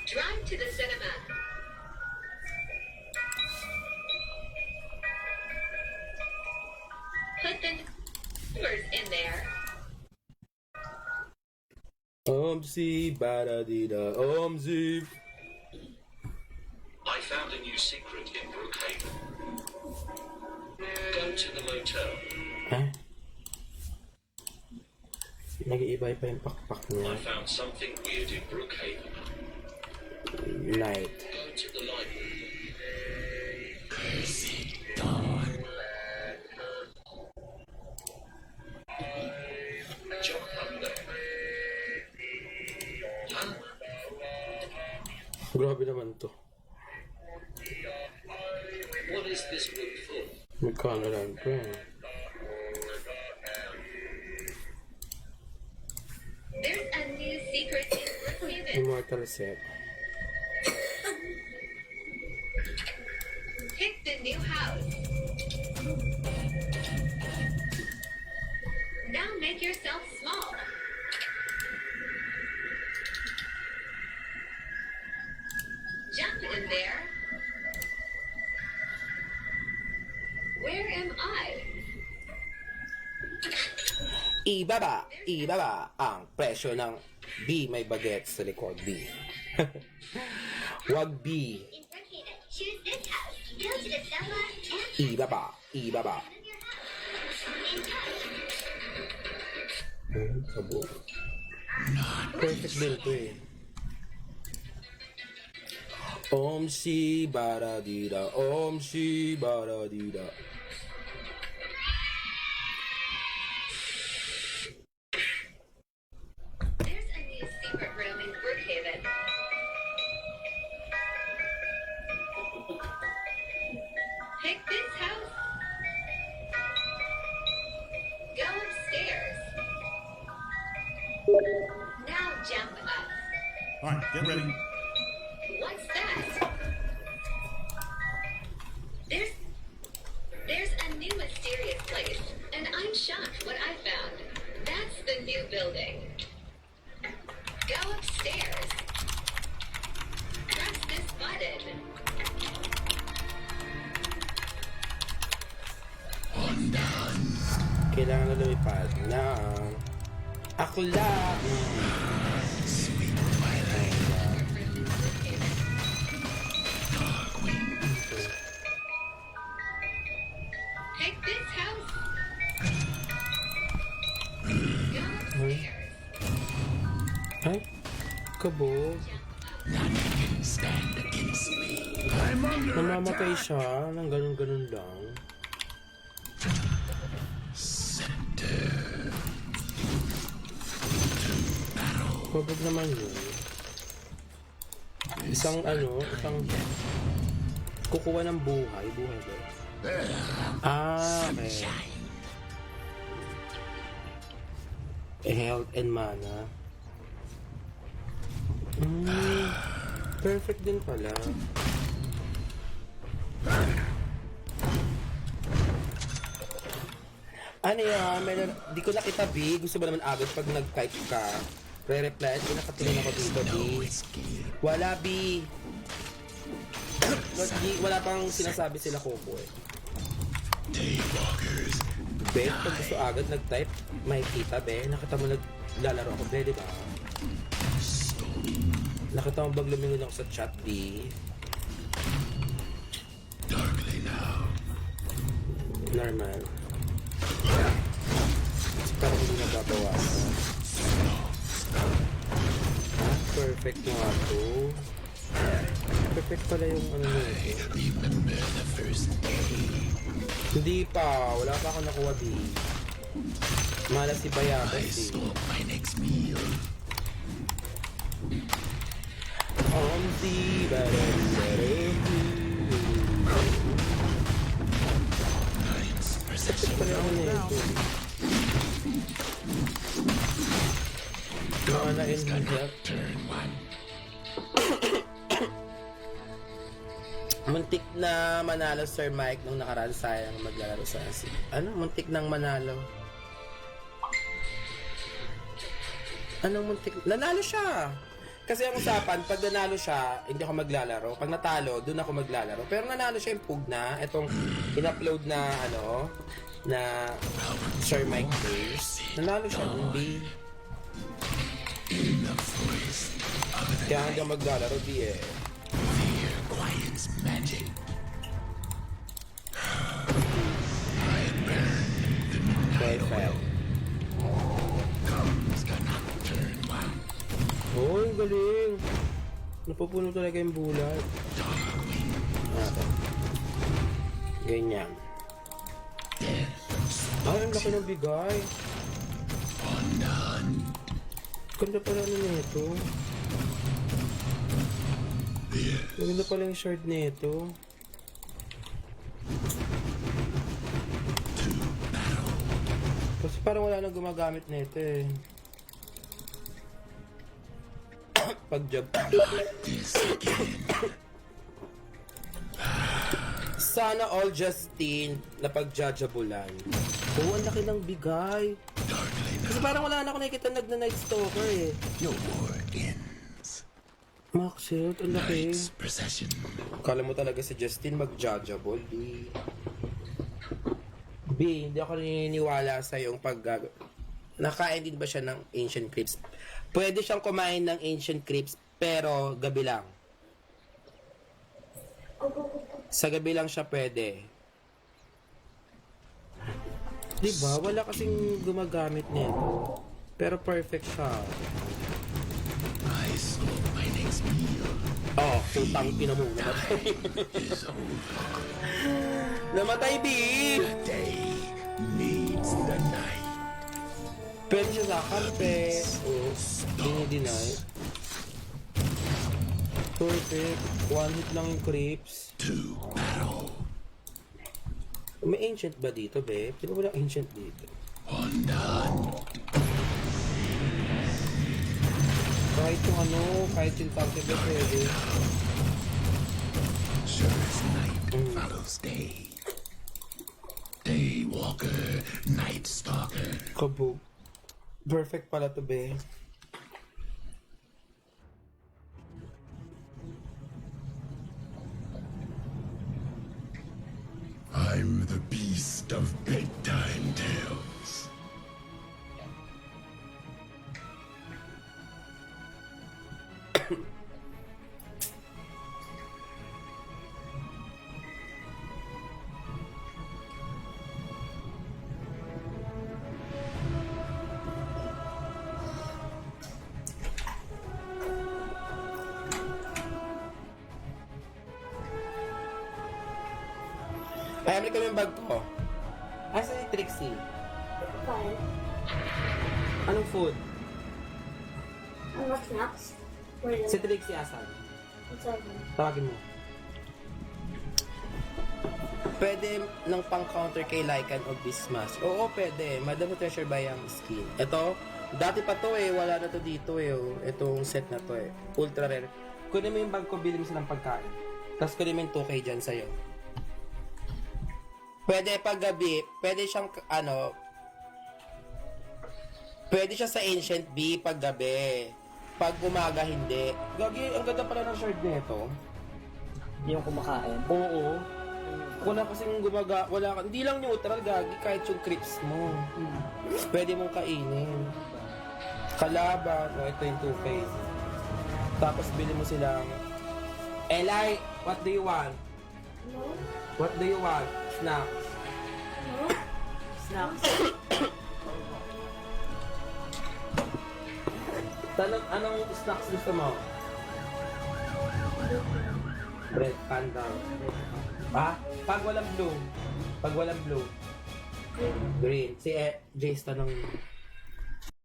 Drive to the cinema. Put the numbers in there. Omzi, baradida, omzi. I found a new secret in Brookhaven. Go to the motel. Ha? Nag-iiba pa yung pakpak niya. I found something weird in Brookhaven. Light. Go to the library. Jump up there. Huh? Grabe naman to. What is this room for? Magkano lang to. There's a new secret in Brookhaven. Immortal set. Pick the new house. Now make yourself small. Jump in there. Where am I? Ibaba ang presyo ng B may bagets sa likod. B. Wag B. In Brookhaven, choose this house. Go to the subway and Ibaba. in your house. In touch. Sabo. Perfect din to eh. Om si baradida, om si baradida. There's a new secret room in Brookhaven. Pick this house. Go upstairs. Now jump up. Alright, get ready. What's that? There's a new mysterious place, and I'm shocked what I found. That's the new building. Go upstairs. Press this button. Kailangan na lumipad ng akla. Pick this house. Go upstairs. Ay, kabog. Namamatay siya ng ganun-ganun lang. Kabog naman yun. Isang kukuha ng buhay ba? Okay. Health and mana. Perfect din pala. Ano yan? Di ko nakita B. Gusto ba naman agad pag nag-type ka? Re-reply. Di nakatingin ako dito B. Wala B. Wala pang sinasabi sila Coco eh. Be, pag gusto agad nag-type, makikita be. Nakita mo naglalaro ako be, di ba? Nakita mo bag lumingon ako sa chat B. Normal. Kasi parang hindi nababawasan. Perfect nga to. Perfect pala yung ano nito. Hindi pa. Wala pa ako nakuha di. Malas si Bayabas eh. Omzi perfect pala yung ano nito. Mana in health. Muntik na manalo Sir Mike nung nakaraan, sayang maglalaro sa AC. Ano? Muntik nang manalo. Anong muntik? Nanalo siya! Kasi ang usapan, pag nanalo siya, hindi ako maglalaro. Pag natalo, dun ako maglalaro. Pero nanalo siya yung pug na, itong in-upload na, na Sir Mike Plays. Nanalo siya, hindi. Kaya hindi ka maglalaro, di eh. Fear quiets magic. I burn the midnight oil. Comes the nocturne one. Oh, ang galing. Napupuno talaga yung bulat. Natin. Ganyan. Ay, ang laki ng bigay. On the hunt. Ganda pala nito. Maganda pala yung shard nito. Kasi parang wala nang gumagamit nito eh. Pag-job. Sana all Justin na pagjajabulan. Oo, ang laki ng bigay. Kasi parang wala na ako nakikita nag-night stalker eh. Your war ends. Maxit, ang laki. Night's procession. Kala mo talaga si Justin mag-judgeable, B. B, hindi ako naniniwala sa yung nakain din ba siya ng ancient crypts? Pwede siyang kumain ng ancient crypts, pero gabi lang. Sa gabi lang siya pwede. Diba? Wala kasing gumagamit nito. Pero perfect siya. I saw my next meal. Oh, putang ina mo. Namatay. Is over. Namatay, B! The day meets the night. Pwede siya sa kampe. Oh, dinideny. Perfect. One hit lang yung creeps. To battle. May ancient ba dito, be? Di ba wala ancient dito? On the hunt. Kahit yung kahit yung tanke ba pwede. Sure as night follows day. Daywalker, night stalker. Kabog. Perfect pala to, be. I'm the beast of bedtime tales. Ay, amli kami yung bag ko. Asa si Trixie? Fine. Anong food? Ano snacks? Where Si Trixie asan? inside Tawagin mo. Pwede ng pang-counter kay Lycan o Bismas. Oo, pwede. Madam Treasure by ang skin. Ito, dati pa to eh. Wala na to dito eh. Oh. Itong set na to eh. Ultra rare. Kunin mo yung bag ko, bilhin mo silang pagkain. Tapos kunin mo yung 2K dyan sa'yo. Pwede pag gabi, pwede siyang, pwede siya sa Ancient B pag gabi. Pag umaga, hindi. Gagi, ang ganda pala ng shard nito. Hindi yung kumakain. Oo. Wala kasing wala ka, hindi lang neutral, gagi, kahit yung creeps mo. Pwede mong kainin. Kalaban, ito yung 2K. Tapos bili mo silang, Eli, what do you want? No? What do you want? Snacks. No? Snacks. Anong snacks gusto mo? Bread, panda. Ah, pag walang blue. Pag walang blue. Green. Si Jace tanong